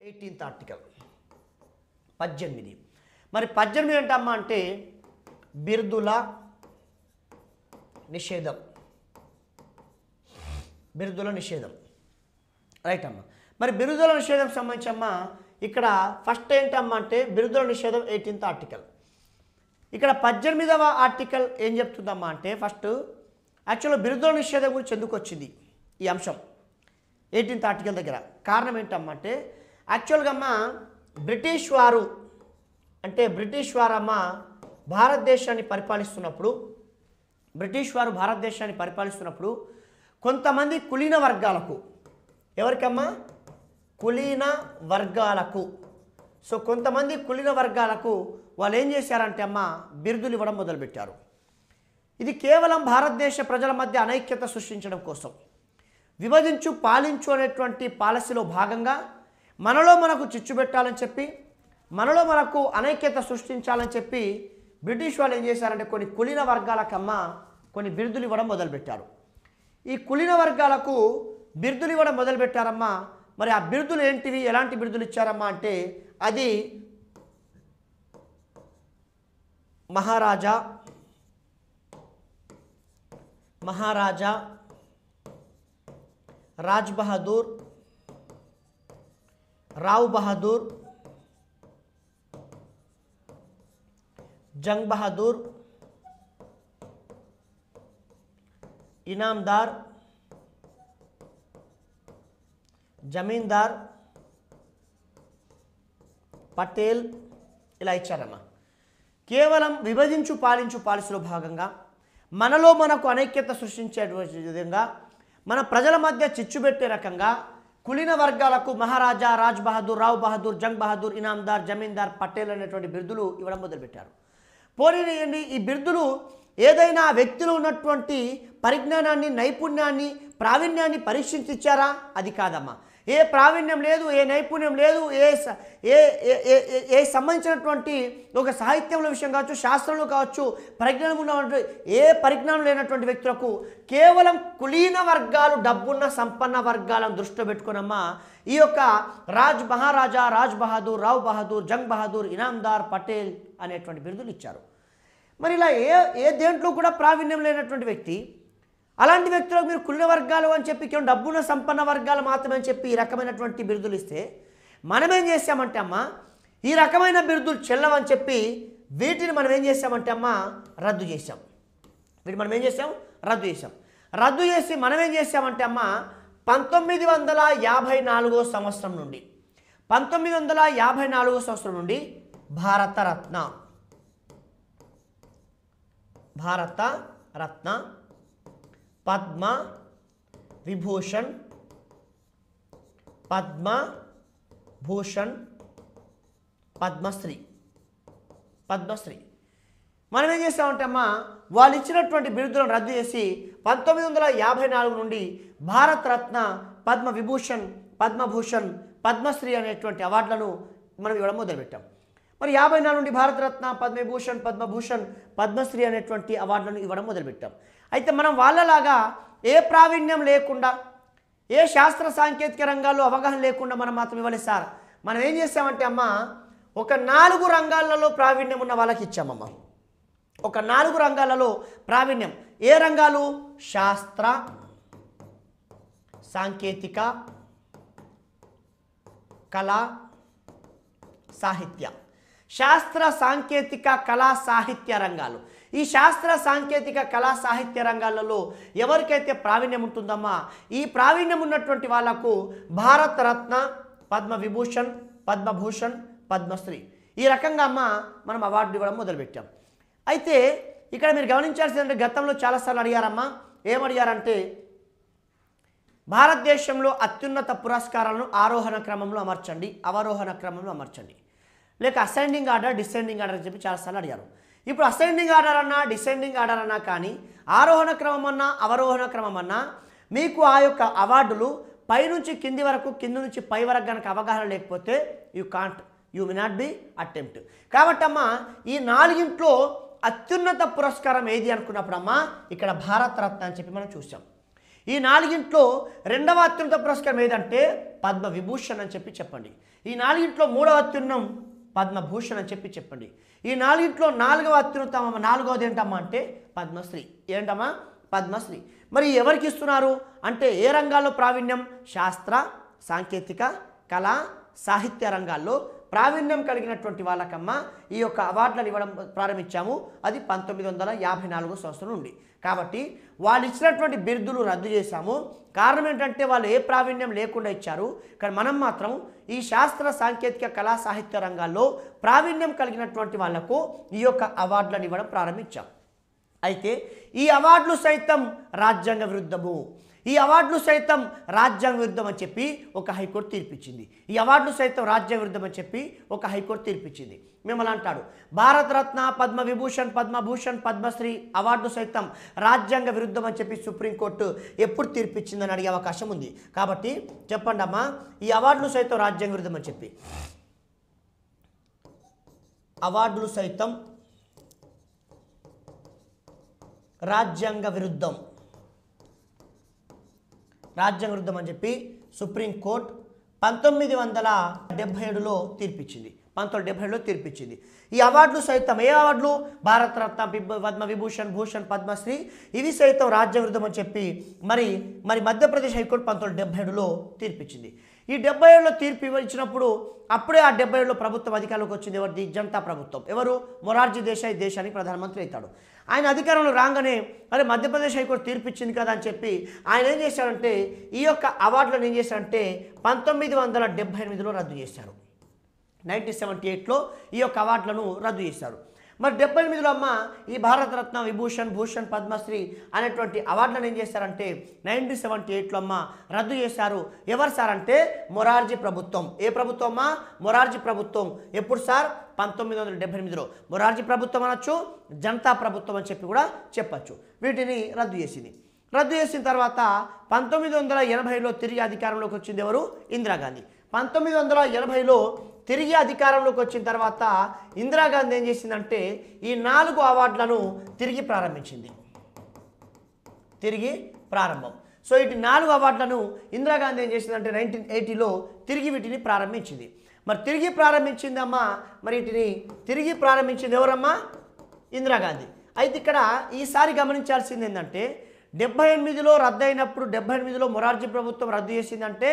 18th article 18. మరి 18 ఏంటమ్మా అంటే బిరుదుల నిషేధం. బిరుదుల నిషేధం రైట్ అమ్మా. మరి బిరుదుల నిషేధం సంబంధించి అమ్మా ఇక్కడ ఫస్ట్ ఏంటమ్మా అంటే బిరుదుల నిషేధం 18th ఆర్టికల్. ఇక్కడ 18వ ఆర్టికల్ ఏం చెప్తుందమ్మా అంటే ఫస్ట్ యాక్చువల్గా బిరుదుల నిషేధం గురించి ఎందుకు వచ్చింది ఈ అంశం 18th ఆర్టికల్ దగ్గర. కారణం ఏంటమ్మా అంటే యాక్చువల్గా అమ్మ బ్రిటిష్ వారు అమ్మ భారతదేశాన్ని పరిపాలిస్తున్నప్పుడు కొంతమంది కులీన వర్గాలకు ఎవరికమ్మా కులీన వర్గాలకు సో కొంతమంది కులీన వర్గాలకు వాళ్ళు ఏం చేశారంటే అమ్మ బిరుదులు ఇవ్వడం మొదలుపెట్టారు. ఇది కేవలం భారతదేశ ప్రజల మధ్య అనైక్యత సృష్టించడం కోసం విభజించు పాలించు అనేటువంటి పాలసీలో భాగంగా మనలో మనకు చిచ్చు పెట్టాలని చెప్పి మనలో మనకు అనైక్యత సృష్టించాలని చెప్పి బ్రిటిష్ వాళ్ళు ఏం చేశారంటే కొన్ని కులీన వర్గాలకమ్మ కొన్ని బిరుదులు ఇవ్వడం మొదలుపెట్టారు. ఈ కులీన వర్గాలకు బిరుదులు ఇవ్వడం మొదలుపెట్టారమ్మా. మరి ఆ బిరుదులు ఏంటివి, ఎలాంటి బిరుదులు ఇచ్చారమ్మా అంటే అది మహారాజా, రాజ్ బహదూర్, రావ్ బహదూర్, జంగ్ బహదూర్, ఇనాందార్, జమీందార్, పటేల్ ఇలా ఇచ్చారమ్మా. కేవలం విభజించు పాలించు పాలసీలో భాగంగా మనలో మనకు అనైక్యత సృష్టించే విధంగా మన ప్రజల మధ్య చిచ్చు పెట్టే రకంగా కులీన వర్గాలకు మహారాజా, రాజ్ బహదూర్, రావ్ బహదూర్, జంగ్ బహదూర్, ఇనాందార్, జమీందార్, పటేల్ అనేటువంటి బిరుదులు ఇవ్వడం మొదలుపెట్టారు. పోనీ ఈ బిరుదులు ఏదైనా వ్యక్తిలో ఉన్నటువంటి పరిజ్ఞానాన్ని, నైపుణ్యాన్ని, ప్రావీణ్యాన్ని పరీక్షించి ఇచ్చారా? అది కాదమ్మా. ఏ ప్రావీణ్యం లేదు, ఏ నైపుణ్యం లేదు, ఏ సంబంధించినటువంటి ఒక సాహిత్యంలో విషయం కావచ్చు, శాస్త్రంలో కావచ్చు, పరిజ్ఞానం ఉన్నటువంటి ఏ పరిజ్ఞానం లేనటువంటి వ్యక్తులకు కేవలం కులీన వర్గాలు, డబ్బున్న సంపన్న వర్గాలను దృష్టిలో పెట్టుకున్నమ్మా ఈ యొక్క మహారాజా, రాజ్ బహదూర్, రావ్ బహదూర్, జంగ్ బహదూర్, ఇనాందార్, పటేల్ అనేటువంటి బిరుదులు ఇచ్చారు. మరి ఇలా ఏ దేంట్లో కూడా ప్రావీణ్యం లేనటువంటి వ్యక్తి, అలాంటి వ్యక్తులకు మీరు కులీన వర్గాలు అని చెప్పి కేవలం డబ్బున్న సంపన్న వర్గాలు మాత్రమే అని చెప్పి ఈ రకమైనటువంటి బిరుదులు ఇస్తే మనమేం చేసామంటే అమ్మ ఈ రకమైన బిరుదులు చెల్లవని చెప్పి వీటిని మనం ఏం చేసామంటే అమ్మ రద్దు చేసాం. రద్దు చేసి మనం ఏం చేసామంటే అమ్మ 1954 సంవత్సరం నుండి భారతరత్న, పద్మ విభూషణ్, పద్మశ్రీ మనం ఏం చేస్తామంటే అమ్మా వాళ్ళు ఇచ్చినటువంటి బిరుదులను రద్దు చేసి 1954 నుండి భారతరత్న, పద్మ విభూషణ్, పద్మభూషణ్, పద్మశ్రీ అనేటువంటి అవార్డులను మనం ఇవ్వడం మొదలుపెట్టాం. మరి 54 నుండి భారతరత్న, పద్మవిభూషణ్, పద్మభూషణ్, పద్మశ్రీ అనేటువంటి అవార్డులను ఇవ్వడం మొదలుపెట్టాం. అయితే మనం వాళ్ళలాగా ఏ ప్రావీణ్యం లేకుండా, ఏ శాస్త్ర సాంకేతిక రంగాల్లో అవగాహన లేకుండా మనం మాత్రం ఇవ్వలేదు సార్. మనం ఏం చేసామంటే అమ్మ ఒక 4 రంగాలలో ప్రావీణ్యం ఉన్న వాళ్ళకి ఇచ్చామమ్మా. ఒక 4 రంగాలలో ప్రావీణ్యం. ఏ రంగాలు? శాస్త్ర సాంకేతిక, కళ, సాహిత్య. శాస్త్ర సాంకేతిక, కళా సాహిత్య రంగాలు. ఈ శాస్త్ర సాంకేతిక, కళా సాహిత్య రంగాలలో ఎవరికైతే ప్రావీణ్యం ఉంటుందమ్మా ఈ ప్రావీణ్యం ఉన్నటువంటి వాళ్లకు భారతరత్న, పద్మవిభూషణ్, పద్మభూషణ్, పద్మశ్రీ ఈ రకంగా అమ్మ మనం అవార్డు ఇవ్వడం మొదలుపెట్టాం. అయితే ఇక్కడ మీరు గమనించాల్సిందంటే గతంలో చాలాసార్లు అడిగారమ్మా. ఏమడిగారంటే భారతదేశంలో అత్యున్నత పురస్కారాలను ఆరోహణ క్రమంలో అమర్చండి, అవరోహణ క్రమంలో అమర్చండి, లేక అసెండింగ్ ఆర్డర్, డిసెండింగ్ ఆర్డర్ అని చెప్పి చాలాసార్లు అడిగారు. ఇప్పుడు అసెండింగ్ ఆర్డర్ అన్నా, డిసెండింగ్ ఆర్డర్ అన్నా కానీ ఆరోహణ క్రమం అన్నా, అవరోహణ క్రమం అన్నా మీకు ఆ యొక్క అవార్డులు పైనుంచి కింది వరకు, కింది నుంచి పై వరకు కనుక అవగాహన లేకపోతే you may not be attempt. కాబట్టి అమ్మ ఈ 4 అత్యున్నత పురస్కారం ఏది అనుకున్నప్పుడు అమ్మ ఇక్కడ భారతరత్న అని చెప్పి మనం చూసాం. ఈ నాలుగింట్లో రెండవ అత్యున్నత పురస్కారం ఏదంటే పద్మవిభూషణ్ అని చెప్పండి. ఈ నాలుగింట్లో మూడవ అత్యున్నం పద్మభూషణ్ అని చెప్పండి. ఈ నాలుగింట్లో నాలుగవది ఏంటమ్మా అంటే పద్మశ్రీ. ఏంటమ్మా? పద్మశ్రీ. మరి ఎవరికి ఇస్తున్నారు అంటే ఏ రంగాల్లో ప్రావీణ్యం? శాస్త్ర, సాంకేతిక, కళా, సాహిత్య రంగాల్లో ప్రావీణ్యం కలిగినటువంటి వాళ్ళకమ్మా ఈ యొక్క అవార్డులను ఇవ్వడం ప్రారంభించాము. అది 1954 సంవత్సరం నుండి. కాబట్టి వాళ్ళు ఇచ్చినటువంటి బిరుదులు రద్దు చేశాము. కారణం ఏంటంటే వాళ్ళు ఏ ప్రావీణ్యం లేకుండా ఇచ్చారు. కానీ మనం మాత్రం ఈ శాస్త్ర, సాంకేతిక, కళా, సాహిత్య రంగాల్లో ప్రావీణ్యం కలిగినటువంటి వాళ్లకు ఈ యొక్క అవార్డులను ఇవ్వడం ప్రారంభించాం. అయితే ఈ అవార్డులు సైతం రాజ్యాంగ విరుద్ధము. ఈ అవార్డులు సైతం రాజ్యాంగ విరుద్ధం అని చెప్పి ఒక హైకోర్టు తీర్పిచ్చింది. ఈ అవార్డులు సైతం రాజ్యాంగ విరుద్ధం అని చెప్పి ఒక హైకోర్టు తీర్పిచ్చింది. మిమ్మల్ని అంటాడు భారతరత్న, పద్మవిభూషణ్, పద్మభూషణ్, పద్మశ్రీ అవార్డు సైతం రాజ్యాంగ విరుద్ధం అని చెప్పి సుప్రీంకోర్టు ఎప్పుడు తీర్పిచ్చిందని అడిగే అవకాశం ఉంది. కాబట్టి చెప్పండి అమ్మా, ఈ అవార్డులు సైతం రాజ్యాంగ విరుద్ధం అని చెప్పి. అవార్డులు సైతం రాజ్యాంగ విరుద్ధం అని చెప్పి సుప్రీంకోర్టు 1977లో తీర్పిచ్చింది. 1977లో తీర్పిచ్చింది. ఈ అవార్డులు సైతం ఏ అవార్డులు? భారతరత్న, పద్మవిభూషణ్, భూషణ్, పద్మశ్రీ ఇవి సైతం రాజ్యాంగ విరుద్ధం అని చెప్పి మరి మధ్యప్రదేశ్ హైకోర్టు 1977లో తీర్పిచ్చింది. ఈ 77లో తీర్పు ఇచ్చినప్పుడు అప్పుడే ఆ 77లో ప్రభుత్వం అధికారంలోకి వచ్చింది. ఎవరిది? జనతా ప్రభుత్వం. ఎవరు? మొరార్జీ దేశాయ్ దేశానికి ప్రధానమంత్రి అవుతాడు. ఆయన అధికారంలో రాగానే అరే మధ్యప్రదేశ్ హైకోర్టు తీర్పు ఇచ్చింది కదా అని చెప్పి ఆయన ఏం చేశారంటే ఈ యొక్క అవార్డులను ఏం చేశారంటే 1978లో రద్దు చేశారు. 1978లో ఈ యొక్క అవార్డులను రద్దు చేశారు. మరి 78లో అమ్మ ఈ భారతరత్న, విభూషణ్, భూషణ్, పద్మశ్రీ అనేటువంటి అవార్డులను ఏం చేశారంటే 1978లో అమ్మ రద్దు చేశారు. ఎవరు సార్ అంటే మొరార్జీ ప్రభుత్వం. ఏ ప్రభుత్వం అమ్మా? మొరార్జీ ప్రభుత్వం. ఎప్పుడు సార్? 1978లో. మొరార్జీ ప్రభుత్వం అనొచ్చు, జనతా ప్రభుత్వం అని చెప్పి కూడా చెప్పచ్చు. వీటిని రద్దు చేసింది. రద్దు చేసిన తర్వాత 1980లో తిరిగి అధికారంలోకి వచ్చింది ఎవరు? ఇందిరాగాంధీ. 1980లో తిరిగి అధికారంలోకి వచ్చిన తర్వాత ఇందిరాగాంధీ ఏం చేసిందంటే ఈ 4 అవార్డులను తిరిగి ప్రారంభించింది. తిరిగి ప్రారంభం. సో ఇటు 4 అవార్డులను ఇందిరాగాంధీ ఏం చేసిందంటే 1980లో తిరిగి వీటిని ప్రారంభించింది. మరి తిరిగి ప్రారంభించిందమ్మా, మరి వీటిని తిరిగి ప్రారంభించింది ఎవరమ్మా? ఇందిరాగాంధీ. అయితే ఇక్కడ ఈసారి గమనించాల్సింది ఏంటంటే 78లో రద్దు అయినప్పుడు 78లో మొరార్జీ ప్రభుత్వం రద్దు చేసిందంటే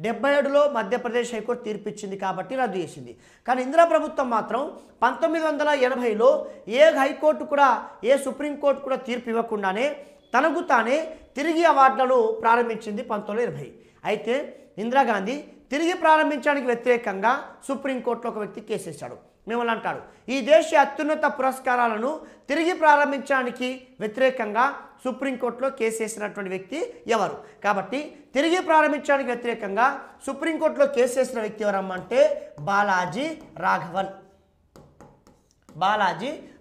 77లో మధ్యప్రదేశ్ హైకోర్టు తీర్పిచ్చింది కాబట్టి రద్దు చేసింది. కానీ ఇందిరా ప్రభుత్వం మాత్రం 1980లో ఏ హైకోర్టు కూడా ఏ సుప్రీంకోర్టు కూడా తీర్పు ఇవ్వకుండానే తనకు తానే తిరిగి అవార్డులను ప్రారంభించింది 1920. అయితే ఇందిరాగాంధీ తిరిగి ప్రారంభించడానికి వ్యతిరేకంగా సుప్రీంకోర్టులో ఒక వ్యక్తి కేసేశాడు. మిమ్మల్ని అంటాడు ఈ దేశ అత్యున్నత పురస్కారాలను తిరిగి ప్రారంభించడానికి వ్యతిరేకంగా సుప్రీంకోర్టులో కేసు వేసినటువంటి వ్యక్తి ఎవరు? కాబట్టి తిరిగి ప్రారంభించడానికి వ్యతిరేకంగా సుప్రీంకోర్టులో కేసు వేసిన వ్యక్తి ఎవరమ్మా అంటే బాలాజీ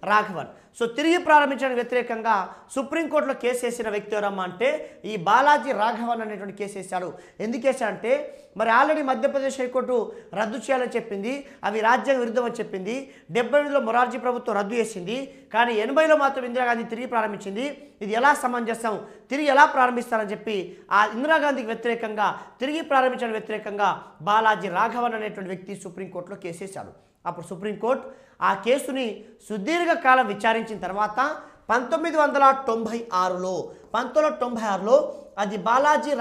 రాఘవన్. సో తిరిగి ప్రారంభించడానికి వ్యతిరేకంగా సుప్రీంకోర్టులో కేసు వేసిన వ్యక్తి ఎవరమ్మా అంటే ఈ బాలాజీ రాఘవన్ అనేటువంటి కేసు వేశాడు. ఎందుకు వేశాడంటే మరి ఆల్రెడీ మధ్యప్రదేశ్ హైకోర్టు రద్దు చేయాలని చెప్పింది, అవి రాజ్యాంగ విరుద్ధం అని చెప్పింది. 78లో మొరార్జీ ప్రభుత్వం రద్దు చేసింది, కానీ 80లో మాత్రం ఇందిరాగాంధీ తిరిగి ప్రారంభించింది. ఇది ఎలా సమంజసం, తిరిగి ఎలా ప్రారంభిస్తారని చెప్పి ఆ ఇందిరాగాంధీకి వ్యతిరేకంగా తిరిగి ప్రారంభించడానికి వ్యతిరేకంగా బాలాజీ రాఘవన్ అనేటువంటి వ్యక్తి సుప్రీంకోర్టులో కేసు వేశాడు. అప్పుడు సుప్రీంకోర్టు ఆ కేసుని సుదీర్ఘకాలం విచారించిన తర్వాత 1996లో అది బాలాజీ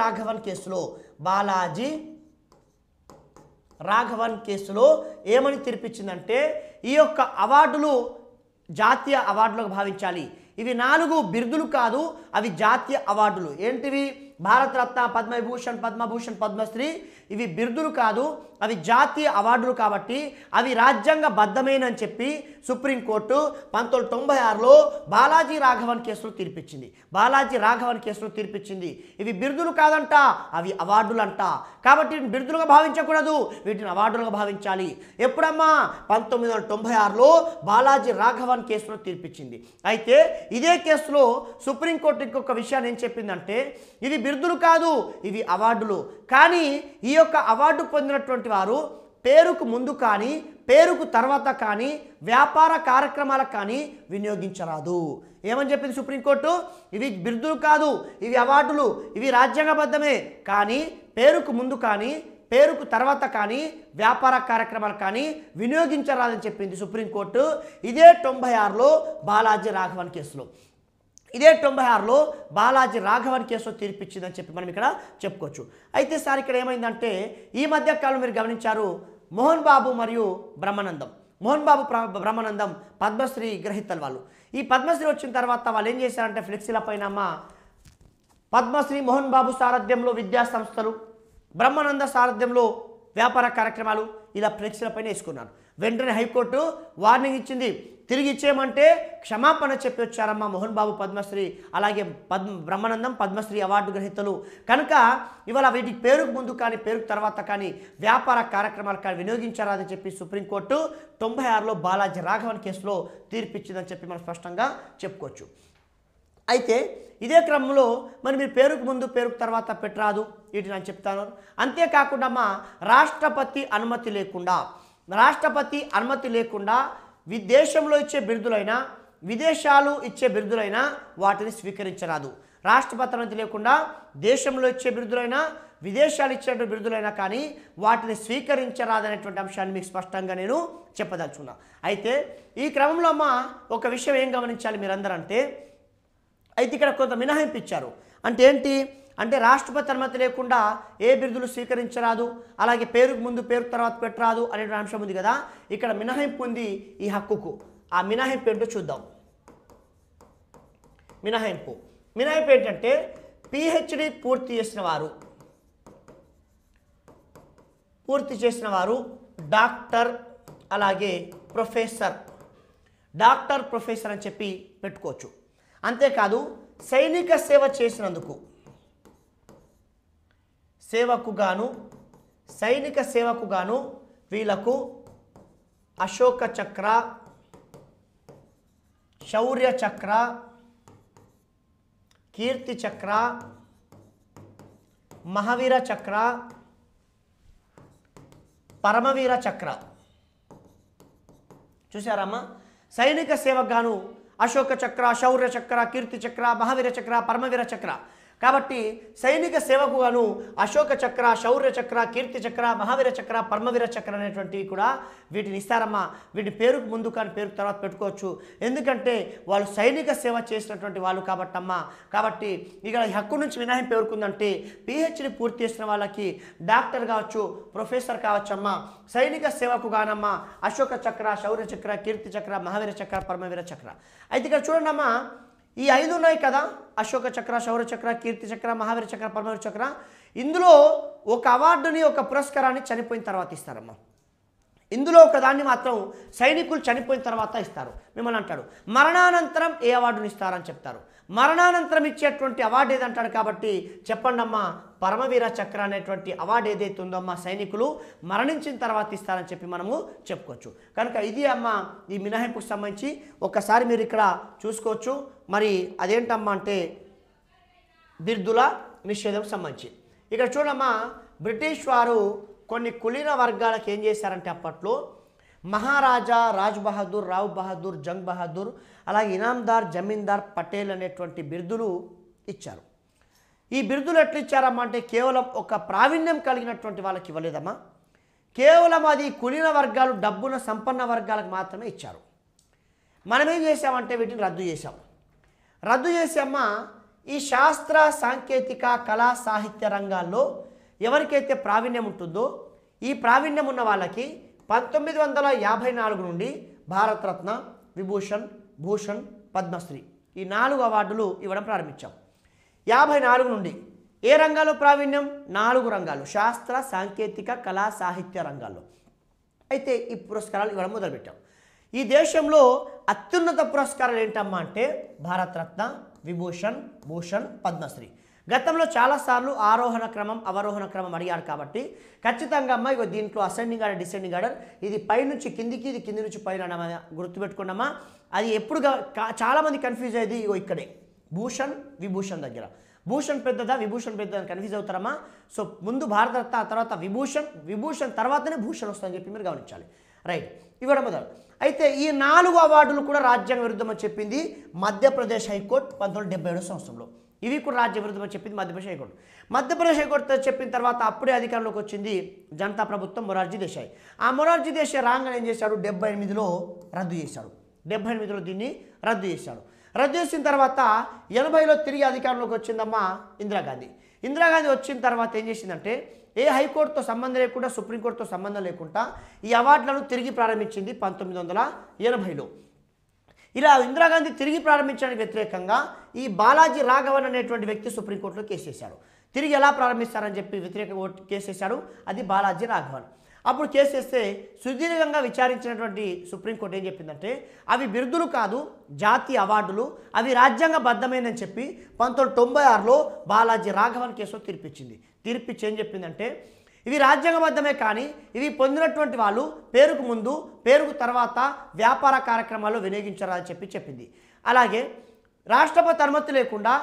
రాఘవన్ కేసులో ఏమని తీర్పిచ్చిందంటే ఈ యొక్క అవార్డులు జాతీయ అవార్డులకు భావించాలి. ఇవి 4 బిరుదులు కాదు, అవి జాతీయ అవార్డులు. ఏంటివి? భారతరత్న, పద్మవిభూషణ్, పద్మభూషణ్, పద్మశ్రీ ఇవి బిరుదులు కాదు, అవి జాతీయ అవార్డులు కాబట్టి అవి రాజ్యాంగ బద్ధమేనని చెప్పి సుప్రీంకోర్టు 1996లో బాలాజీ రాఘవన్ కేసులో తీర్పిచ్చింది. ఇవి బిరుదులు కాదంట, అవి అవార్డులు అంట. కాబట్టి వీటిని బిరుదులుగా భావించకూడదు, వీటిని అవార్డులుగా భావించాలి. ఎప్పుడమ్మా? 1996లో బాలాజీ రాఘవన్ కేసులో తీర్పిచ్చింది. అయితే ఇదే కేసులో సుప్రీంకోర్టు ఇంకొక విషయాన్ని ఏం చెప్పిందంటే ఇవి బిరుదులు కాదు, ఇవి అవార్డులు. కానీ ఈ యొక్క అవార్డు పొందినటువంటి వారు పేరుకు ముందు కానీ పేరుకు తర్వాత కానీ వ్యాపార కార్యక్రమాలకు కానీ వినియోగించరాదు. ఏమని చెప్పింది సుప్రీంకోర్టు? ఇవి బిరుదులు కాదు, ఇవి అవార్డులు, ఇవి రాజ్యాంగబద్ధమే, కానీ పేరుకు ముందు కానీ పేరుకు తర్వాత కానీ వ్యాపార కార్యక్రమాలు కానీ వినియోగించరాదని చెప్పింది సుప్రీంకోర్టు. ఇదే 96లో బాలాజీ రాఘవన్ కేసులో, ఇదే 96లో బాలాజీ రాఘవన్ కేసులో తీర్పిచ్చిందని చెప్పి మనం ఇక్కడ చెప్పుకోవచ్చు. అయితే సార్ ఇక్కడ ఏమైందంటే ఈ మధ్య కాలంలో మీరు గమనించారు, మోహన్ బాబు మరియు బ్రహ్మానందం, మోహన్ బాబు బ్రహ్మానందం పద్మశ్రీ గ్రహీతలు వాళ్ళు. ఈ పద్మశ్రీ వచ్చిన తర్వాత వాళ్ళు ఏం చేశారంటే ఫ్లెక్సీల పైన పద్మశ్రీ మోహన్ బాబు సారథ్యంలో విద్యా సంస్థలు, బ్రహ్మానంద సారథ్యంలో వ్యాపార కార్యక్రమాలు ఇలా ఫ్లెక్సీల పైన వేసుకున్నారు. వెంటనే హైకోర్టు వార్నింగ్ ఇచ్చింది, తిరిగి ఇచ్చేయమంటే క్షమాపణ చెప్పి వచ్చారమ్మా మోహన్ బాబు పద్మశ్రీ, అలాగే బ్రహ్మానందం పద్మశ్రీ అవార్డు గ్రహీతలు. కనుక ఇవాళ వీటికి పేరుకు ముందు కానీ పేరుకు తర్వాత కానీ వ్యాపార కార్యక్రమాలు కానీ వినియోగించారని చెప్పి సుప్రీంకోర్టు 96లో బాలాజీ రాఘవన్ కేసులో తీర్పిచ్చిందని చెప్పి మనం స్పష్టంగా చెప్పుకోవచ్చు. అయితే ఇదే క్రమంలో మరి మీరు పేరుకు ముందు పేరుకు తర్వాత పెట్టరాదు, వీటిని నేను చెప్తాను. అంతేకాకుండా రాష్ట్రపతి అనుమతి లేకుండా విదేశంలో ఇచ్చే బిరుదులైనా విదేశాలు ఇచ్చే బిరుదులైనా వాటిని స్వీకరించరాదు. రాష్ట్రపతి అనుమతి లేకుండా దేశంలో ఇచ్చే బిరుదులైనా విదేశాలు ఇచ్చే బిరుదులైనా కానీ వాటిని స్వీకరించరాదనేటువంటి అంశాన్ని మీకు స్పష్టంగా నేను చెప్పదలుచుకున్నా. అయితే ఈ క్రమంలో ఒక విషయం ఏం గమనించాలి మీరందరూ అంటే, అయితే ఇక్కడ కొంత మినహాయింపు ఇచ్చారు. అంటే ఏంటి అంటే రాష్ట్రపతి అనుమతి లేకుండా ఏ బిరుదులు స్వీకరించరాదు, అలాగే పేరుకు ముందు పేరుకు తర్వాత పెట్టరాదు అనే అంశం ఉంది కదా. ఇక్కడ మినహాయింపు ఉంది ఈ హక్కుకు. ఆ మినహాయింపు ఏంటో చూద్దాం. మినహాయింపు ఏంటంటే పిహెచ్డి పూర్తి చేసిన వారు డాక్టర్, అలాగే ప్రొఫెసర్ అని చెప్పి పెట్టుకోవచ్చు. అంతేకాదు సైనిక సేవ చేసినందుకు సైనిక సేవకు గాను వీళ్లకు అశోక చక్ర, శౌర్య చక్ర, కీర్తి చక్ర, మహావీర చక్ర, పరమవీర చక్ర. చూసారమ్మా, సైనిక సేవకు గాను అశోక చక్ర, శౌర్య చక్ర, కీర్తి చక్ర, మహావీర చక్ర, పరమవీర చక్ర. కాబట్టి సైనిక సేవకు గాను అశోక చక్ర, శౌర్య చక్ర, కీర్తి చక్ర, మహావీర చక్ర, పరమవీర చక్ర అనేటువంటివి కూడా వీటిని ఇస్తారమ్మా. వీటి పేరుకు ముందు కానీ పేరుకు తర్వాత పెట్టుకోవచ్చు, ఎందుకంటే వాళ్ళు సైనిక సేవ చేసినటువంటి వాళ్ళు కాబట్టమ్మా. కాబట్టి ఇక్కడ హక్కు నుంచి మినహాయింపు ఎవరుకుందంటే పిహెచ్డి పూర్తి చేసిన వాళ్ళకి డాక్టర్ కావచ్చు, ప్రొఫెసర్ కావచ్చమ్మా. సైనిక సేవకు గానమ్మా అశోక చక్ర, శౌర్య చక్ర, కీర్తి చక్ర, మహావీర చక్ర, పరమవీర చక్ర. అయితే ఇక్కడ చూడండి అమ్మా, ఈ 5 ఉన్నాయి కదా, అశోక చక్ర, శౌర్య చక్ర, కీర్తి చక్ర, మహావీర చక్ర, పరమవీర చక్ర. ఇందులో ఒక అవార్డుని, ఒక పురస్కారాన్ని చనిపోయిన తర్వాత ఇస్తారమ్మా. ఇందులో ఒక దాన్ని మాత్రం సైనికులు చనిపోయిన తర్వాత ఇస్తారు. మిమ్మల్ని అంటాడు మరణానంతరం ఏ అవార్డుని ఇస్తారని చెప్తారు. మరణానంతరం ఇచ్చేటువంటి అవార్డు ఏదంటాడు కాబట్టి చెప్పండి అమ్మా, పరమవీర చక్ర అనేటువంటి అవార్డు ఏదైతే ఉందో అమ్మా సైనికులు మరణించిన తర్వాత ఇస్తారని చెప్పి మనము చెప్పుకోవచ్చు. కనుక ఇది అమ్మ ఈ మినహాయింపుకు సంబంధించి ఒకసారి మీరు ఇక్కడ చూసుకోవచ్చు. మరి అదేంటమ్మా అంటే బిరుదుల నిషేధం సంబంధించి ఇక్కడ చూడమ్మా, బ్రిటిష్ వారు కొన్ని కులీన వర్గాలకు ఏం చేశారంటే అప్పట్లో మహారాజా, రాజ్ బహదూర్, రావ్ బహదూర్, జంగ్ బహదూర్, అలాగే ఇనాందార్, జమీందార్, పటేల్ అనేటువంటి బిరుదులు ఇచ్చారు. ఈ బిరుదులు ఎట్లా ఇచ్చారమ్మా అంటే కేవలం ఒక ప్రావీణ్యం కలిగినటువంటి వాళ్ళకి ఇవ్వలేదమ్మా, కేవలం అది కులీన వర్గాలు, డబ్బున సంపన్న వర్గాలకు మాత్రమే ఇచ్చారు. మనం ఏం చేసామంటే వీటిని రద్దు చేసామా. ఈ శాస్త్ర, సాంకేతిక, కళా, సాహిత్య రంగాల్లో ఎవరికైతే ప్రావీణ్యం ఉంటుందో ఈ ప్రావీణ్యం ఉన్న వాళ్ళకి 1954 నుండి భారతరత్న, విభూషణ్, భూషణ్, పద్మశ్రీ ఈ 4 అవార్డులు ఇవ్వడం ప్రారంభించాం. 54 నుండి ఏ రంగాల్లో ప్రావీణ్యం? 4 రంగాలు, శాస్త్ర, సాంకేతిక, కళా, సాహిత్య రంగాల్లో అయితే ఈ పురస్కారాలు ఇవ్వడం మొదలుపెట్టాం. ఈ దేశంలో అత్యున్నత పురస్కారాలు ఏంటమ్మా అంటే భారతరత్న, విభూషణ్, భూషణ్, పద్మశ్రీ. గతంలో చాలాసార్లు ఆరోహణ క్రమం, అవరోహణ క్రమం అడిగారు కాబట్టి ఖచ్చితంగా అమ్మ ఇగో దీంట్లో అసెండింగ్ ఆర్డర్, డిసెండింగ్ ఆర్డర్, ఇది పై నుంచి కిందికి, ఇది కింది నుంచి పైన గుర్తుపెట్టుకున్నామా. అది ఎప్పుడు చాలామంది కన్ఫ్యూజ్ అయ్యేది ఇగో ఇక్కడే భూషణ్, విభూషణ్ దగ్గర. భూషణ్ పెద్దదా విభూషణ్ పెద్దదా అని కన్ఫ్యూజ్ అవుతారమ్మా. సో ముందు భారతరత్న, ఆ తర్వాత విభూషణ్ తర్వాతనే భూషణ్ వస్తుందని చెప్పి మీరు గమనించాలి. రైట్, ఇవ్వడం మొదలు. అయితే ఈ 4 అవార్డులు కూడా రాజ్యాంగ విరుద్ధం అని చెప్పింది మధ్యప్రదేశ్ హైకోర్టు 1977 సంవత్సరంలో. ఇవి కూడా రాజ్య విరుద్ధం అని చెప్పింది మధ్యప్రదేశ్ హైకోర్టు. మధ్యప్రదేశ్ హైకోర్టు చెప్పిన తర్వాత అప్పుడే అధికారంలోకి వచ్చింది జనతా ప్రభుత్వం, మొరార్జీ దేశాయ్. ఆ మొరార్జీ దేశాయ్ రాగానే ఏం చేశాడు, 78లో రద్దు చేశాడు. 78లో దీన్ని రద్దు చేశాడు. రద్దు చేసిన తర్వాత 80లో తిరిగి అధికారంలోకి వచ్చిందమ్మా ఇందిరాగాంధీ. ఇందిరాగాంధీ వచ్చిన తర్వాత ఏం చేసిందంటే ఏ హైకోర్టుతో సంబంధం లేకుండా, సుప్రీంకోర్టుతో సంబంధం లేకుండా ఈ అవార్డులను తిరిగి ప్రారంభించింది 1980లో. ఇలా ఇందిరాగాంధీ తిరిగి ప్రారంభించడానికి వ్యతిరేకంగా ఈ బాలాజీ రాఘవన్ అనేటువంటి వ్యక్తి సుప్రీంకోర్టులో కేసు వేశాడు. తిరిగి ఎలా ప్రారంభిస్తారని చెప్పి వ్యతిరేక కేసు వేశాడు, అది బాలాజీ రాఘవన్. అప్పుడు కేసు వేస్తే సుదీర్ఘంగా విచారించినటువంటి సుప్రీంకోర్టు ఏం చెప్పిందంటే అవి బిరుదులు కాదు, జాతీయ అవార్డులు, అవి రాజ్యాంగబద్ధమైనని చెప్పి 1996లో బాలాజీ రాఘవన్ కేసులో తీర్పిచ్చింది. తీర్పిచ్చి ఏం చెప్పిందంటే ఇవి రాజ్యాంగబద్ధమే, కానీ ఇవి పొందినటువంటి వాళ్ళు పేరుకు ముందు పేరుకు తర్వాత వ్యాపార కార్యక్రమాల్లో వినియోగించరాదని చెప్పి చెప్పింది. అలాగే రాష్ట్రపతి అనుమతి లేకుండా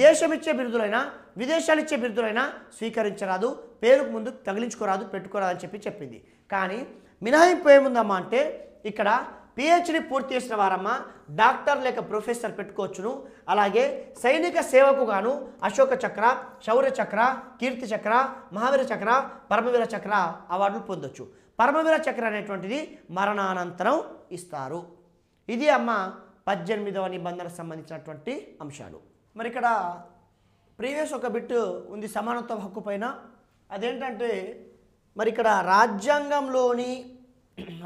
దేశం ఇచ్చే బిరుదులైనా విదేశాలు ఇచ్చే బిరుదులైనా స్వీకరించరాదు, పేరుకు ముందు తగిలించుకోరాదు, పెట్టుకోరాదు అని చెప్పి చెప్పింది. కానీ మినహాయింపు ఏముందమ్మా అంటే ఇక్కడ పిహెచ్డి పూర్తి చేసిన వారమ్మా డాక్టర్ లేక ప్రొఫెసర్ పెట్టుకోవచ్చును. అలాగే సైనిక సేవకు గాను అశోక చక్ర, శౌర్య చక్ర, కీర్తి చక్ర, మహావీర చక్ర, పరమవీర చక్ర అవార్డులు పొందొచ్చు. పరమవీర చక్ర అనేటువంటిది మరణానంతరం ఇస్తారు. ఇది అమ్మ 18వ నిబంధనకు సంబంధించినటువంటి అంశాలు. మరి ఇక్కడ ప్రీవియస్ ఒక బిట్ ఉంది సమానత్వ హక్కు పైన. అదేంటంటే మరి ఇక్కడ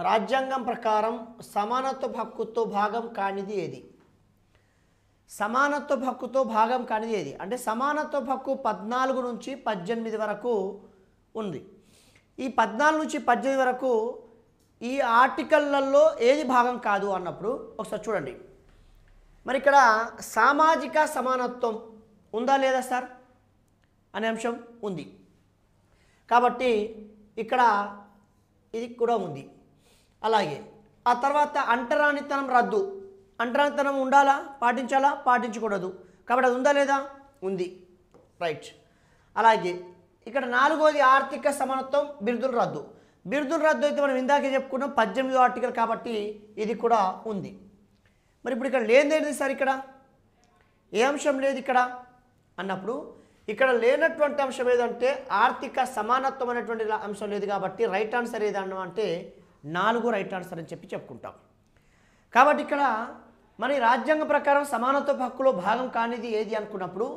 రాజ్యాంగం ప్రకారం సమానత్వ హక్కుతో భాగం కానిది ఏది? సమానత్వ హక్కుతో భాగం కానిది ఏది అంటే సమానత్వ హక్కు 14 నుంచి 18 వరకు ఉంది. ఈ 14 నుంచి 18 వరకు ఈ ఆర్టికల్లలో ఏది భాగం కాదు అన్నప్పుడు ఒకసారి చూడండి. మరి ఇక్కడ సామాజిక సమానత్వం ఉందా లేదా సార్ అనే అంశం ఉంది. కాబట్టి ఇక్కడ ఇది కూడా ఉంది. అలాగే ఆ తర్వాత అంటరానితనం రద్దు. అంటరానితనం ఉండాలా, పాటించాలా, పాటించకూడదు. కాబట్టి అది ఉందా లేదా? ఉంది. రైట్. అలాగే ఇక్కడ 4వది ఆర్థిక సమానత్వం, బిరుదుల రద్దు. బిరుదుల రద్దు అయితే మనం ఇందాకే చెప్పుకున్నాం 18వ ఆర్టికల్, కాబట్టి ఇది కూడా ఉంది. మరి ఇప్పుడు ఇక్కడ లేనిదేంటి సార్? ఇక్కడ ఏ అంశం లేదు ఇక్కడ అన్నప్పుడు ఇక్కడ లేనటువంటి అంశం ఏదంటే ఆర్థిక సమానత్వం అనేటువంటి అంశం లేదు. కాబట్టి రైట్ ఆన్సర్ ఏదన్నా అంటే 4 రైట్ ఆన్సర్ అని చెప్పి చెప్పుకుంటాం. కాబట్టి ఇక్కడ మరి రాజ్యాంగ ప్రకారం సమానత్వ హక్కులో భాగం కానిది ఏది అనుకున్నప్పుడు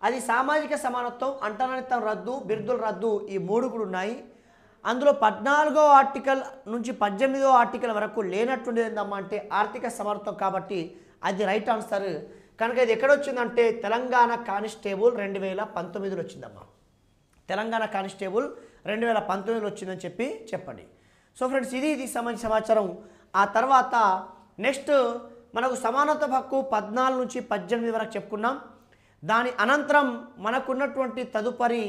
అది సామాజిక సమానత్వం, అంటరానితనం రద్దు, బిరుదుల రద్దు, ఈ 3 కూడా ఉన్నాయి. అందులో 14వ ఆర్టికల్ నుంచి 18వ ఆర్టికల్ వరకు లేనటువంటిది ఏందమ్మా అంటే ఆర్థిక సమానత్వం. కాబట్టి అది రైట్ ఆన్సర్. కనుక ఇది ఎక్కడొచ్చిందంటే తెలంగాణ కానిస్టేబుల్ 2019లో వచ్చిందమ్మా. తెలంగాణ కానిస్టేబుల్ 2019లో వచ్చిందని చెప్పి చెప్పండి. సో ఫ్రెండ్స్, ఇది సంబంధించిన సమాచారం. ఆ తర్వాత నెక్స్ట్ మనకు సమానత్వ హక్కు 14 నుంచి 18 వరకు చెప్పుకున్నాం. దాని అనంతరం మనకున్నటువంటి తదుపరి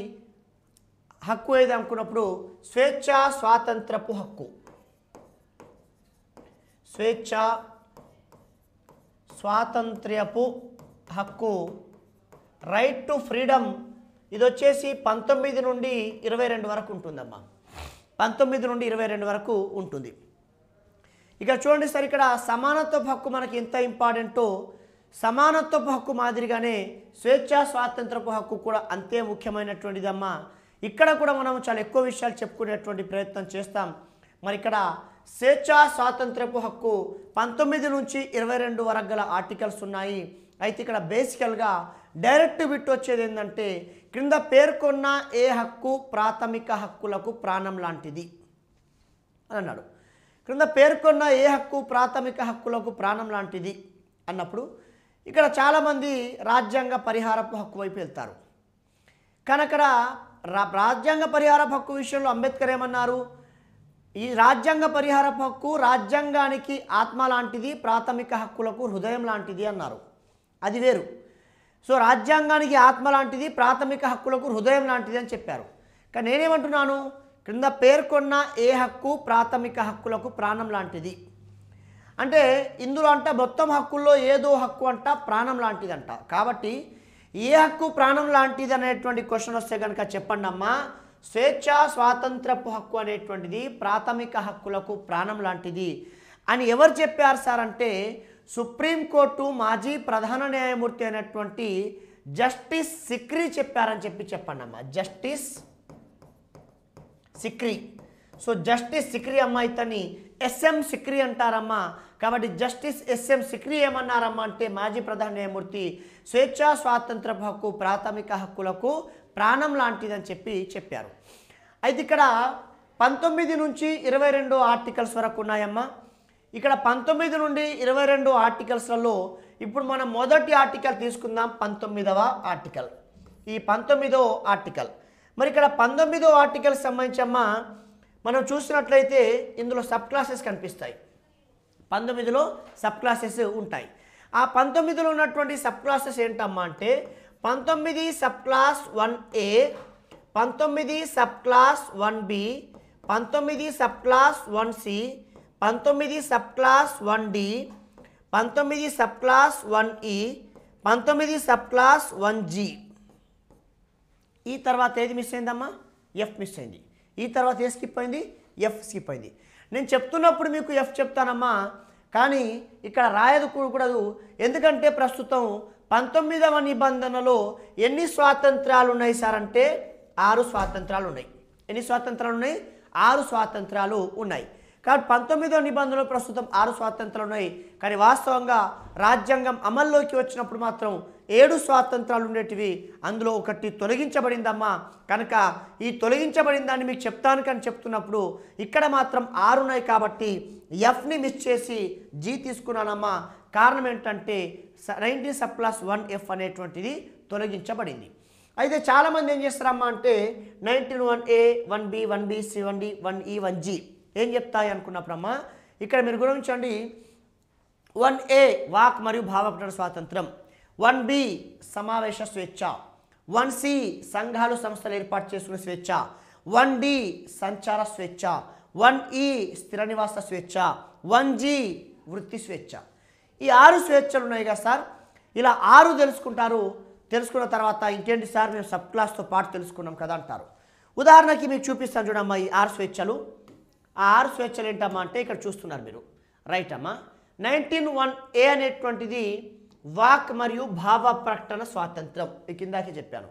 హక్కు ఏది అనుకున్నప్పుడు స్వేచ్ఛ స్వాతంత్రపు హక్కు. స్వేచ్ఛ స్వాతంత్ర్యపు హక్కు, రైట్ టు ఫ్రీడమ్. ఇది వచ్చేసి 19 నుండి 22 వరకు ఉంటుందమ్మా. 19 నుండి 22 వరకు ఉంటుంది. ఇక చూడండి సార్, ఇక్కడ సమానత్వ హక్కు మనకి ఎంత ఇంపార్టెంటో సమానత్వపు హక్కు మాదిరిగానే స్వేచ్ఛ స్వాతంత్రపు హక్కు కూడా అంతే ముఖ్యమైనటువంటిదమ్మా. ఇక్కడ కూడా మనం చాలా ఎక్కువ విషయాలు చెప్పుకునేటువంటి ప్రయత్నం చేస్తాం. మరి ఇక్కడ స్వేచ్ఛ స్వాతంత్రపు హక్కు 19 నుంచి 22 వరకు గల ఆర్టికల్స్ ఉన్నాయి. అయితే ఇక్కడ బేసికల్గా డైరెక్ట్ బిట్ వచ్చేది ఏంటంటే క్రింద పేర్కొన్న ఏ హక్కు ప్రాథమిక హక్కులకు ప్రాణం లాంటిది అని అన్నాడు. క్రింద పేర్కొన్న ఏ హక్కు ప్రాథమిక హక్కులకు ప్రాణం లాంటిది అన్నప్పుడు ఇక్కడ చాలామంది రాజ్యాంగ పరిహారపు హక్కు వైపు వెళ్తారు. కానీ అక్కడ రాజ్యాంగ పరిహారపు హక్కు విషయంలో అంబేద్కర్ ఏమన్నారు? ఈ రాజ్యాంగ పరిహారపు హక్కు రాజ్యాంగానికి ఆత్మ లాంటిది, ప్రాథమిక హక్కులకు హృదయం లాంటిది అన్నారు. అది వేరు. సో రాజ్యాంగానికి ఆత్మ లాంటిది, ప్రాథమిక హక్కులకు హృదయం లాంటిది అని చెప్పారు. కానీ నేనేమంటున్నాను, క్రింద పేర్కొన్న ఏ హక్కు ప్రాథమిక హక్కులకు ప్రాణం లాంటిది అంటే ఇందులో అంట మొత్తం హక్కుల్లో ఏదో హక్కు అంట ప్రాణం లాంటిదంట. కాబట్టి ఏ హక్కు ప్రాణం లాంటిది అనేటువంటి క్వశ్చన్ వస్తే కనుక చెప్పండి అమ్మా. స్వేచ్ఛ స్వాతంత్రపు హక్కు అనేటువంటిది ప్రాథమిక హక్కులకు ప్రాణం లాంటిది అని ఎవరు చెప్పారు సార్ అంటే సుప్రీంకోర్టు మాజీ ప్రధాన న్యాయమూర్తి అయినటువంటి జస్టిస్ సిక్రీ చెప్పారని చెప్పండి అమ్మా. Justice Sikri. So justice Sikri అమ్మ ఇతన్ని ఎస్ఎం సిక్రీ అంటారమ్మా. కాబట్టి జస్టిస్ ఎస్ఎం సిక్రీ ఏమన్నారమ్మా అంటే మాజీ ప్రధాన న్యాయమూర్తి స్వేచ్ఛ స్వాతంత్రపు హక్కు ప్రాథమిక హక్కులకు ప్రాణం లాంటిదని చెప్పారు. అయితే ఇక్కడ 19 నుంచి 22 ఆర్టికల్స్ వరకు ఉన్నాయమ్మా. ఇక్కడ 19 నుండి 22 ఆర్టికల్స్లలో ఇప్పుడు మనం మొదటి ఆర్టికల్ తీసుకుందాం, 19వ ఆర్టికల్. ఈ 19వ ఆర్టికల్ మరి ఇక్కడ 19వ ఆర్టికల్ సంబంధించమ్మా మనం చూసినట్లయితే ఇందులో సబ్ క్లాసెస్ కనిపిస్తాయి. 19లో సబ్ క్లాసెస్ ఉంటాయి. ఆ 19లో ఉన్నటువంటి సబ్ క్లాసెస్ ఏంటమ్మా అంటే 19 sub class 1A, 19 sub class 1B, 19 sub class 1C, 19 sub class 1D, 19 sub class 1E, 19 sub class 1G. ఈ తర్వాత ఏది మిస్ అయిందమ్మా? ఎఫ్ మిస్ అయింది. ఈ తర్వాత ఏ స్కిప్ అయింది? ఎఫ్ స్కిప్ అయింది. నేను చెప్తున్నప్పుడు మీకు ఎఫ్ చెప్తానమ్మా, కానీ ఇక్కడ రాయకూడదు. ఎందుకంటే ప్రస్తుతం 19వ నిబంధనలో ఎన్ని స్వాతంత్రాలు ఉన్నాయి సార్ అంటే 6 స్వాతంత్రాలు ఉన్నాయి. ఎన్ని స్వాతంత్రాలు ఉన్నాయి? 6 స్వాతంత్రాలు ఉన్నాయి. కాబట్టి 19వ నిబంధనలో ప్రస్తుతం 6 స్వాతంత్రాలు ఉన్నాయి. కానీ వాస్తవంగా రాజ్యాంగం అమల్లోకి వచ్చినప్పుడు మాత్రం 7 స్వాతంత్రాలు ఉండేటివి. అందులో ఒకటి తొలగించబడిందమ్మా. కనుక ఈ తొలగించబడిన దాన్ని మీకు చెప్తాను కానీ చెప్తున్నప్పుడు ఇక్కడ మాత్రం 6 ఉన్నాయి. కాబట్టి ఎఫ్ని మిస్ చేసి జీ తీసుకున్నానమ్మా. కారణం ఏంటంటే 19 సబ్ క్లాస్ 1F అనేటువంటిది తొలగించబడింది. అయితే చాలామంది ఏం చేస్తారమ్మా అంటే 19(1)A, 1B, 1B, 1D, 1E, 1G ఏం చెప్తాయి అనుకున్నప్పుడమ్మా ఇక్కడ మీరు గమనించండి. 1A వాక్ మరియు భావ ప్రకటన స్వాతంత్రం, 1B సమావేశ స్వేచ్ఛ, 1C సంఘాలు సంస్థలు ఏర్పాటు చేసుకునే స్వేచ్ఛ, 1D సంచార స్వేచ్ఛ, 1E స్థిర నివాస స్వేచ్ఛ, 1G వృత్తి స్వేచ్ఛ. ఈ 6 స్వేచ్ఛలు ఉన్నాయి కదా సార్. ఇలా 6 తెలుసుకుంటారు. తెలుసుకున్న తర్వాత ఇంకేంటి సార్ మేము సబ్ క్లాస్తో పాటు తెలుసుకున్నాం కదా అంటారు. ఉదాహరణకి మీకు చూపిస్తాను చూడమ్మా. ఈ 6 స్వేచ్ఛలు. ఆ 6 స్వేచ్ఛలు ఏంటమ్మా అంటే ఇక్కడ చూస్తున్నారు మీరు. రైట్ అమ్మా. 19(1)A అనేటువంటిది వాక్ మరియు భావ ప్రకటన స్వాతంత్రం. కిందాకే చెప్పాను,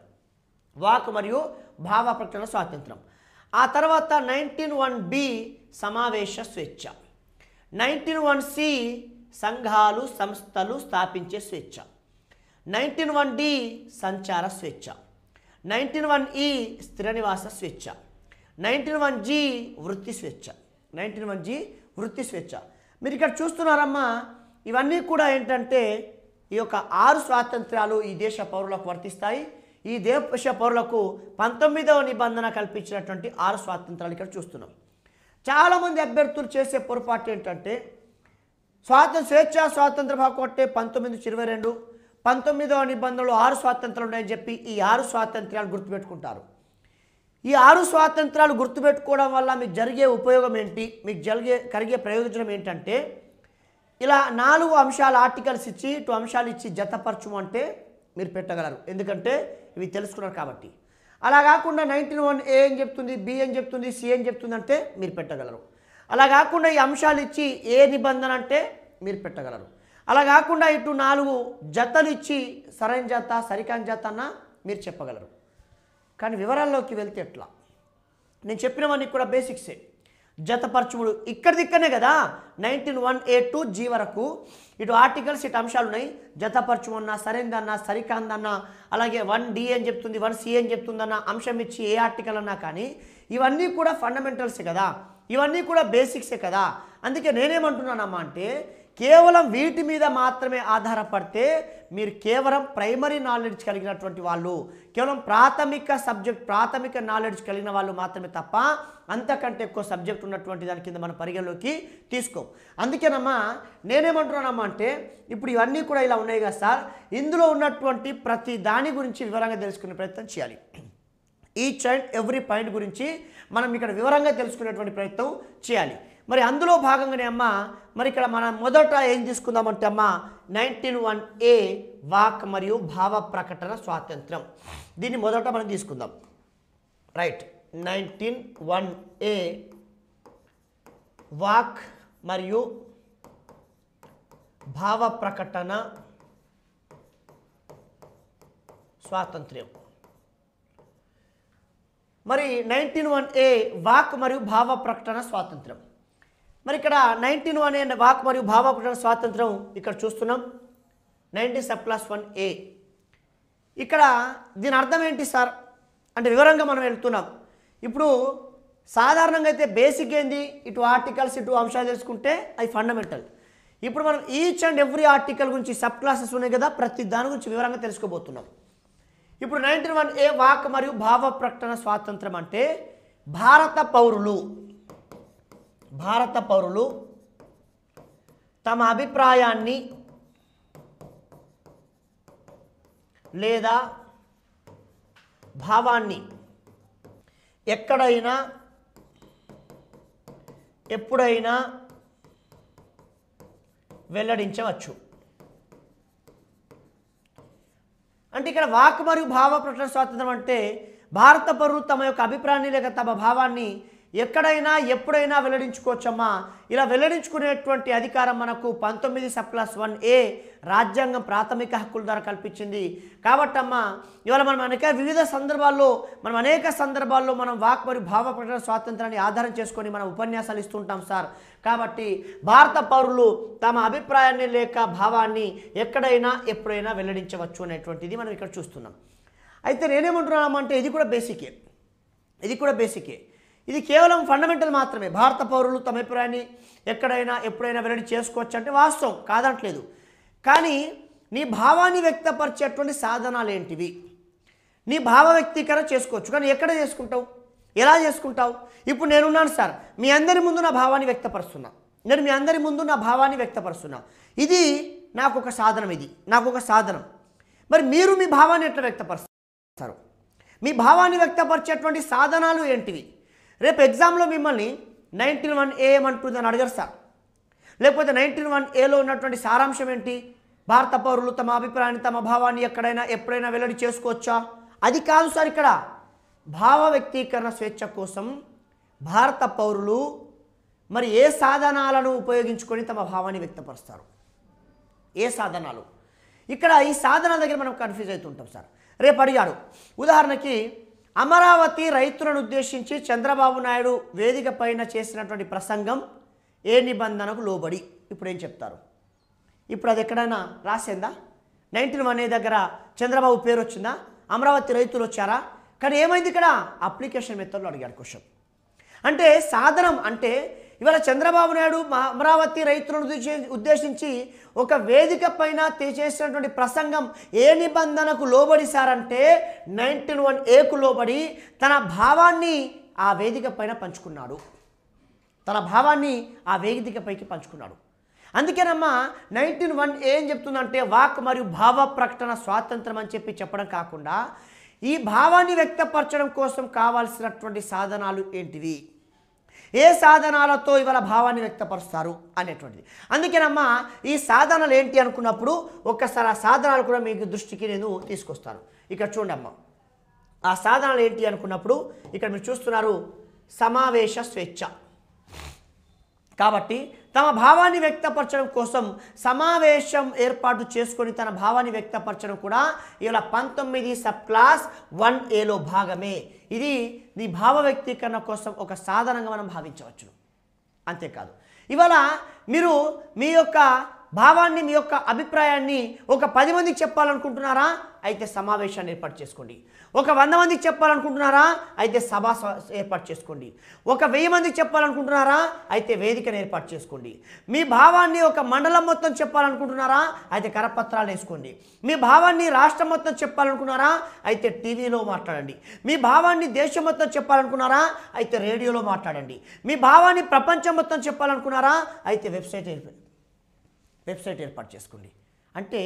వాక్ మరియు భావ ప్రకటన స్వాతంత్రం. ఆ తర్వాత 19(1)B సమావేశ స్వేచ్ఛ, 19(1)C సంఘాలు సంస్థలు స్థాపించే స్వేచ్ఛ, 19(1)D సంచార స్వేచ్ఛ, 19(1)E స్థిర నివాస స్వేచ్ఛ, 19(1)G వృత్తి స్వేచ్ఛ, 19(1)G వృత్తి స్వేచ్ఛ. మీరు ఇక్కడ చూస్తున్నారమ్మా. ఇవన్నీ కూడా ఏంటంటే ఈ యొక్క 6 స్వాతంత్రాలు ఈ దేశ పౌరులకు వర్తిస్తాయి. ఈ దేశ పౌరులకు 19వ నిబంధన కల్పించినటువంటి 6 స్వాతంత్రాలు ఇక్కడ చూస్తున్నాం. చాలామంది అభ్యర్థులు చేసే పొరపాటు ఏంటంటే స్వేచ్ఛ స్వాతంత్ర హక్కు అంటే 19 నుంచి 22, 19వ నిబంధనలో 6 స్వాతంత్రాలు ఉన్నాయని చెప్పి ఈ 6 స్వాతంత్రాలు గుర్తుపెట్టుకుంటారు. ఈ 6 స్వాతంత్రాలు గుర్తుపెట్టుకోవడం వల్ల మీకు జరిగే ఉపయోగం ఏంటి, మీకు కలిగే ప్రయోజనం ఏంటంటే ఇలా 4 అంశాల ఆర్టికల్స్ ఇచ్చి 2 అంశాలు ఇచ్చి జతపరచమంటే మీరు పెట్టగలరు. ఎందుకంటే ఇవి తెలుసుకున్నారు కాబట్టి. అలా కాకుండా 19(1)A ఏం చెప్తుంది, B ఏం చెప్తుంది, C ఏం చెప్తుంది అంటే మీరు పెట్టగలరు. అలా కాకుండా ఈ అంశాలు ఇచ్చి ఏ నిబంధన అంటే మీరు పెట్టగలరు. అలా కాకుండా ఇటు 4 జతలు ఇచ్చి సరైన జత సరికాని జత అన్న మీరు చెప్పగలరు. కానీ వివరాల్లోకి వెళ్తే ఎట్లా? నేను చెప్పినవన్నీ కూడా బేసిక్సే. జతపరచుముడు ఇక్కడిదిక్కనే కదా. 19(1)A to G వరకు ఇటు ఆర్టికల్స్ ఇటు అంశాలు ఉన్నాయి. జతపరచుమన్నా సరైనదన్నా సరికాందన్నా అలాగే 1D అని చెప్తుంది, 1C అని చెప్తుందన్న అంశం ఇచ్చి ఏ ఆర్టికల్ అన్నా కానీ ఇవన్నీ కూడా ఫండమెంటల్సే కదా, ఇవన్నీ కూడా బేసిక్సే కదా. అందుకే నేనేమంటున్నానమ్మా అంటే కేవలం వీటి మీద మాత్రమే ఆధారపడితే మీరు కేవలం ప్రైమరీ నాలెడ్జ్ కలిగినటువంటి వాళ్ళు, కేవలం ప్రాథమిక నాలెడ్జ్ కలిగిన వాళ్ళు మాత్రమే తప్ప అంతకంటే ఎక్కువ సబ్జెక్ట్ ఉన్నటువంటి దాని కింద మనం పరిగణలోకి తీసుకోం. అందుకేనమ్మా నేనేమంటున్నానమ్మా అంటే ఇప్పుడు ఇవన్నీ కూడా ఇలా ఉన్నాయి కదా సార్, ఇందులో ఉన్నటువంటి ప్రతి దాని గురించి వివరంగా తెలుసుకునే ప్రయత్నం చేయాలి. ఈచ్ అండ్ ఎవ్రీ పాయింట్ గురించి మనం ఇక్కడ వివరంగా తెలుసుకునేటువంటి ప్రయత్నం చేయాలి. మరి అందులో భాగంగానే అమ్మ మరి ఇక్కడ మనం మొదట ఏం తీసుకుందామంటే అమ్మ 19(1)A వాక్ మరియు భావ ప్రకటన స్వాతంత్రం. దీన్ని మొదట మనం తీసుకుందాం. రైట్, 19(1)A వాక్ మరియు భావ ప్రకటన స్వాతంత్ర్యం. మరి 19(1)A వాక్ మరియు భావ ప్రకటన స్వాతంత్రం. మరి ఇక్కడ 19(1)A వాక్ మరియు భావ ప్రకటన స్వాతంత్రం ఇక్కడ చూస్తున్నాం. 19(1)A ఇక్కడ దీని అర్థం ఏంటి సార్ అంటే వివరంగా మనం వెళ్తున్నాం. ఇప్పుడు సాధారణంగా అయితే బేసిక్ ఏంది, ఇటు ఆర్టికల్స్ ఇటు అంశాలు తెలుసుకుంటే అవి ఫండమెంటల్. ఇప్పుడు మనం ఈచ్ అండ్ ఎవ్రీ ఆర్టికల్ గురించి సబ్ క్లాసెస్ ఉన్నాయి కదా, ప్రతి దాని గురించి వివరంగా తెలుసుకోబోతున్నాం. ఇప్పుడు 19(1)A వాక్ మరియు భావ ప్రకటన స్వాతంత్రం అంటే భారత పౌరులు తమ అభిప్రాయాన్ని లేదా భావాన్ని ఎక్కడైనా ఎప్పుడైనా వెల్లడించవచ్చు. అంటే ఇక్కడ వాక్ మరియు భావ ప్రకటన స్వాతంత్రం అంటే భారత పౌరులు తమ యొక్క అభిప్రాయాన్ని లేక తమ భావాన్ని ఎక్కడైనా ఎప్పుడైనా వెల్లడించుకోవచ్చమ్మా. ఇలా వెల్లడించుకునేటువంటి అధికారం మనకు 19(1)A రాజ్యాంగం ప్రాథమిక హక్కుల ద్వారా కల్పించింది. కాబట్టి అమ్మా ఇవాళ మనం వివిధ సందర్భాల్లో మనం వాక్ మరియు భావ ప్రకటన స్వాతంత్రాన్ని ఆధారం చేసుకొని మనం ఉపన్యాసాలు ఇస్తుంటాం సార్. కాబట్టి భారత పౌరులు తమ అభిప్రాయాన్ని లేక భావాన్ని ఎక్కడైనా ఎప్పుడైనా వెల్లడించవచ్చు అనేటువంటిది మనం ఇక్కడ చూస్తున్నాం. అయితే నేనేమంటున్నామంటే ఇది కూడా బేసికే. ఇది కేవలం ఫండమెంటల్ మాత్రమే. భారత పౌరులు తమ అభిప్రాయాన్ని ఎక్కడైనా ఎప్పుడైనా వెల్లడి చేసుకోవచ్చు అంటే వాస్తవం కాదంటలేదు. కానీ నీ భావాన్ని వ్యక్తపరిచేటువంటి సాధనాలు ఏంటివి? నీ భావ వ్యక్తీకరణ చేసుకోవచ్చు, కానీ ఎక్కడ చేసుకుంటావు, ఎలా చేసుకుంటావు? ఇప్పుడు నేనున్నాను సార్, మీ అందరి ముందు నా భావాన్ని వ్యక్తపరుస్తున్నా. ఇది నాకు ఒక సాధనం. మరి మీరు మీ భావాన్ని ఎట్లా వ్యక్తపరుస్తారు? మీ భావాన్ని వ్యక్తపరిచేటువంటి సాధనాలు ఏంటివి? రేపు ఎగ్జామ్లో మిమ్మల్ని 19(1)A ఏమంటుందని అడగరు సార్. లేకపోతే 19(1)Aలో ఉన్నటువంటి సారాంశం ఏంటి? భారత పౌరులు తమ అభిప్రాయాన్ని తమ భావాన్ని ఎక్కడైనా ఎప్పుడైనా వెల్లడి చేసుకోవచ్చా? అది కాదు సార్. ఇక్కడ భావ వ్యక్తీకరణ స్వేచ్ఛ కోసం భారత పౌరులు మరి ఏ సాధనాలను ఉపయోగించుకొని తమ భావాన్ని వ్యక్తపరుస్తారు? ఏ సాధనాలు? ఇక్కడ ఈ సాధనాల దగ్గర మనం కన్ఫ్యూజ్ అవుతుంటాం సార్. రేపు అడిగాడు ఉదాహరణకి అమరావతి రైతులను ఉద్దేశించి చంద్రబాబు నాయుడు వేదిక పైన చేసినటువంటి ప్రసంగం ఏ నిబంధనకు లోబడి? ఇప్పుడు ఏం చెప్తారు? ఇప్పుడు అది ఎక్కడైనా రాసిందా? 19(1)A దగ్గర చంద్రబాబు పేరు వచ్చిందా? అమరావతి రైతులు వచ్చారా? కానీ ఏమైంది ఇక్కడ? అప్లికేషన్ మెథడ్లో అడిగాడు క్వశ్చన్. అంటే సాధనం అంటే ఇవాళ చంద్రబాబు నాయుడు అమరావతి రైతులను ఉద్దేశించి ఒక వేదిక పైన చేసినటువంటి ప్రసంగం ఏ నిబంధనకు లోబడి సార్ అంటే 19(1)Aకు లోబడి తన భావాన్ని ఆ వేదిక పైన పంచుకున్నాడు. అందుకేనమ్మా 19(1)A ఏం చెప్తుందంటే వాక్ మరియు భావ ప్రకటన స్వాతంత్రం అని చెప్పడం కాకుండా ఈ భావాన్ని వ్యక్తపరచడం కోసం కావాల్సినటువంటి సాధనాలు ఏంటివి, ఏ సాధనాలతో ఇవాళ భావాన్ని వ్యక్తపరుస్తారు అనేటువంటిది. అందుకేనమ్మా ఈ సాధనాలు ఏంటి అనుకున్నప్పుడు ఒక్కసారి ఆ సాధనాలు కూడా మీకు దృష్టికి నేను తీసుకొస్తాను. ఇక్కడ చూడండి అమ్మా, ఆ సాధనాలు ఏంటి అనుకున్నప్పుడు ఇక్కడ మీరు చూస్తున్నారు సమావేశ స్వేచ్ఛ. కాబట్టి తమ భావాన్ని వ్యక్తపరచడం కోసం సమావేశం ఏర్పాటు చేసుకొని తన భావాన్ని వ్యక్తపరచడం కూడా ఇవాళ 19(1)Aలో భాగమే. ఇది నీ భావ వ్యక్తీకరణ కోసం ఒక సాధనంగా మనం భావించవచ్చు. అంతేకాదు ఇవాళ మీరు మీ యొక్క భావాన్ని మీ యొక్క అభిప్రాయాన్ని ఒక 10 మందికి చెప్పాలనుకుంటున్నారా? అయితే సమావేశాన్ని ఏర్పాటు చేసుకోండి. ఒక 100 మందికి చెప్పాలనుకుంటున్నారా? అయితే సభ ఏర్పాటు చేసుకోండి. ఒక 1000 మందికి చెప్పాలనుకుంటున్నారా? అయితే వేదికను ఏర్పాటు చేసుకోండి. మీ భావాన్ని ఒక మండలం మొత్తం చెప్పాలనుకుంటున్నారా? అయితే కరపత్రాలు వేసుకోండి. మీ భావాన్ని రాష్ట్రం మొత్తం చెప్పాలనుకున్నారా? అయితే టీవీలో మాట్లాడండి. మీ భావాన్ని దేశం మొత్తం చెప్పాలనుకున్నారా? అయితే రేడియోలో మాట్లాడండి. మీ భావాన్ని ప్రపంచం మొత్తం చెప్పాలనుకున్నారా? అయితే వెబ్సైట్ ఏర్పాటు చేసుకోండి. అంటే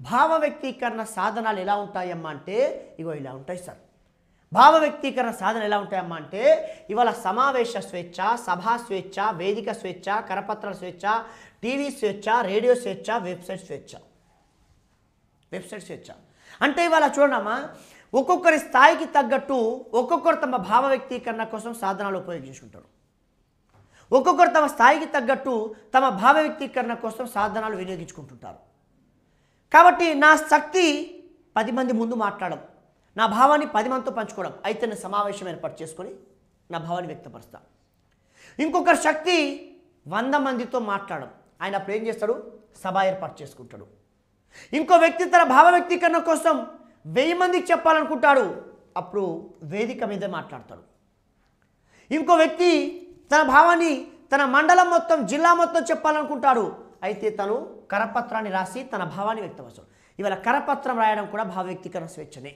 భావ వ్యక్తీకరణ సాధనాలు ఎలా ఉంటాయమ్మా అంటే ఇగో ఇలా ఉంటాయి సార్. భావ వ్యక్తీకరణ సాధన ఎలా ఉంటాయమ్మా అంటే ఇవాళ సమావేశ స్వేచ్ఛ, సభా స్వేచ్ఛ, వేదిక స్వేచ్ఛ, కరపత్రాల స్వేచ్ఛ, టీవీ స్వేచ్ఛ, రేడియో స్వేచ్ఛ, వెబ్సైట్ స్వేచ్ఛ అంటే ఇవాళ చూడమ్మా ఒక్కొక్కరి స్థాయికి తగ్గట్టు ఒక్కొక్కరు తమ భావ వ్యక్తీకరణ కోసం సాధనాలు ఉపయోగించుకుంటారు. ఒక్కొక్కరు తమ స్థాయికి తగ్గట్టు తమ భావ వ్యక్తీకరణ కోసం సాధనాలు వినియోగించుకుంటుంటారు. కాబట్టి నా శక్తి 10 మంది ముందు మాట్లాడడం, నా భావాన్ని 10 మందితో పంచుకోవడం, అయితే నేను సమావేశం ఏర్పాటు చేసుకొని నా భావాన్ని వ్యక్తపరుస్తాను. ఇంకొకరి శక్తి 100 మందితో మాట్లాడడం, ఆయన అప్పుడు ఏం చేస్తాడు, సభ ఏర్పాటు చేసుకుంటాడు. ఇంకో వ్యక్తి తన భావ వ్యక్తీకరణ కోసం 1000 మందికి చెప్పాలనుకుంటాడు, అప్పుడు వేదిక మీద మాట్లాడతాడు. ఇంకో వ్యక్తి తన భావాన్ని తన మండలం మొత్తం, జిల్లా మొత్తం చెప్పాలనుకుంటాడు, అయితే తను కరపత్రాన్ని రాసి తన భావాన్ని వ్యక్తపరచాడు. ఇవాళ కరపత్రం రాయడం కూడా భావ వ్యక్తీకరణ స్వేచ్ఛనే.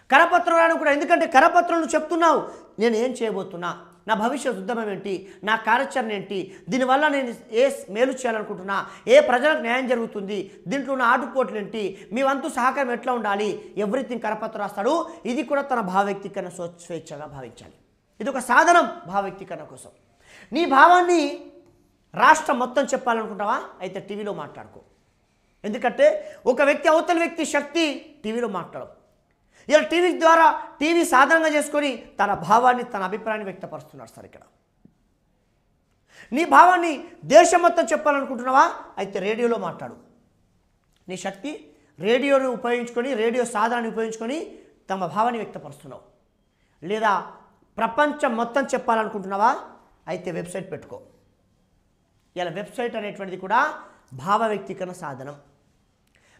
కరపత్రం రాయడం కూడా, ఎందుకంటే కరపత్రం చెప్తున్నావు నేను ఏం చేయబోతున్నా, నా భవిష్యత్ ఉద్యమం ఏంటి, నా కార్యాచరణ ఏంటి, దీనివల్ల నేను ఏ మేలు చేయాలనుకుంటున్నా, ఏ ప్రజలకు న్యాయం జరుగుతుంది, దీంట్లో ఉన్న ఆటుపోట్లు ఏంటి, మీ వంతు సహకారం ఎట్లా ఉండాలి, ఎవ్రీథింగ్ కరపత్రం రాస్తాడు. ఇది కూడా తన భావ వ్యక్తీకరణ స్వేచ్ఛగా భావించాలి. ఇది ఒక సాధనం భావ వ్యక్తీకరణ కోసం. నీ భావాన్ని రాష్ట్రం మొత్తం చెప్పాలనుకుంటావా, అయితే టీవీలో మాట్లాడుకో. ఎందుకంటే ఒక వ్యక్తి అవతల వ్యక్తి శక్తి టీవీలో మాట్లాడడం. ఇలా టీవీ సాధనంగా చేసుకొని తన భావాన్ని, తన అభిప్రాయాన్ని వ్యక్తపరుస్తున్నాడు సార్. ఇక్కడ నీ భావాన్ని దేశం మొత్తం చెప్పాలనుకుంటున్నావా, అయితే రేడియోలో మాట్లాడు. నీ శక్తి రేడియోని ఉపయోగించుకొని, రేడియో సాధనాన్ని ఉపయోగించుకొని తమ భావాన్ని వ్యక్తపరుస్తున్నావు. లేదా ప్రపంచం మొత్తం చెప్పాలనుకుంటున్నావా, అయితే వెబ్సైట్ పెట్టుకో. ఇలా వెబ్సైట్ అనేటువంటిది కూడా భావ వ్యక్తీకరణ సాధనం.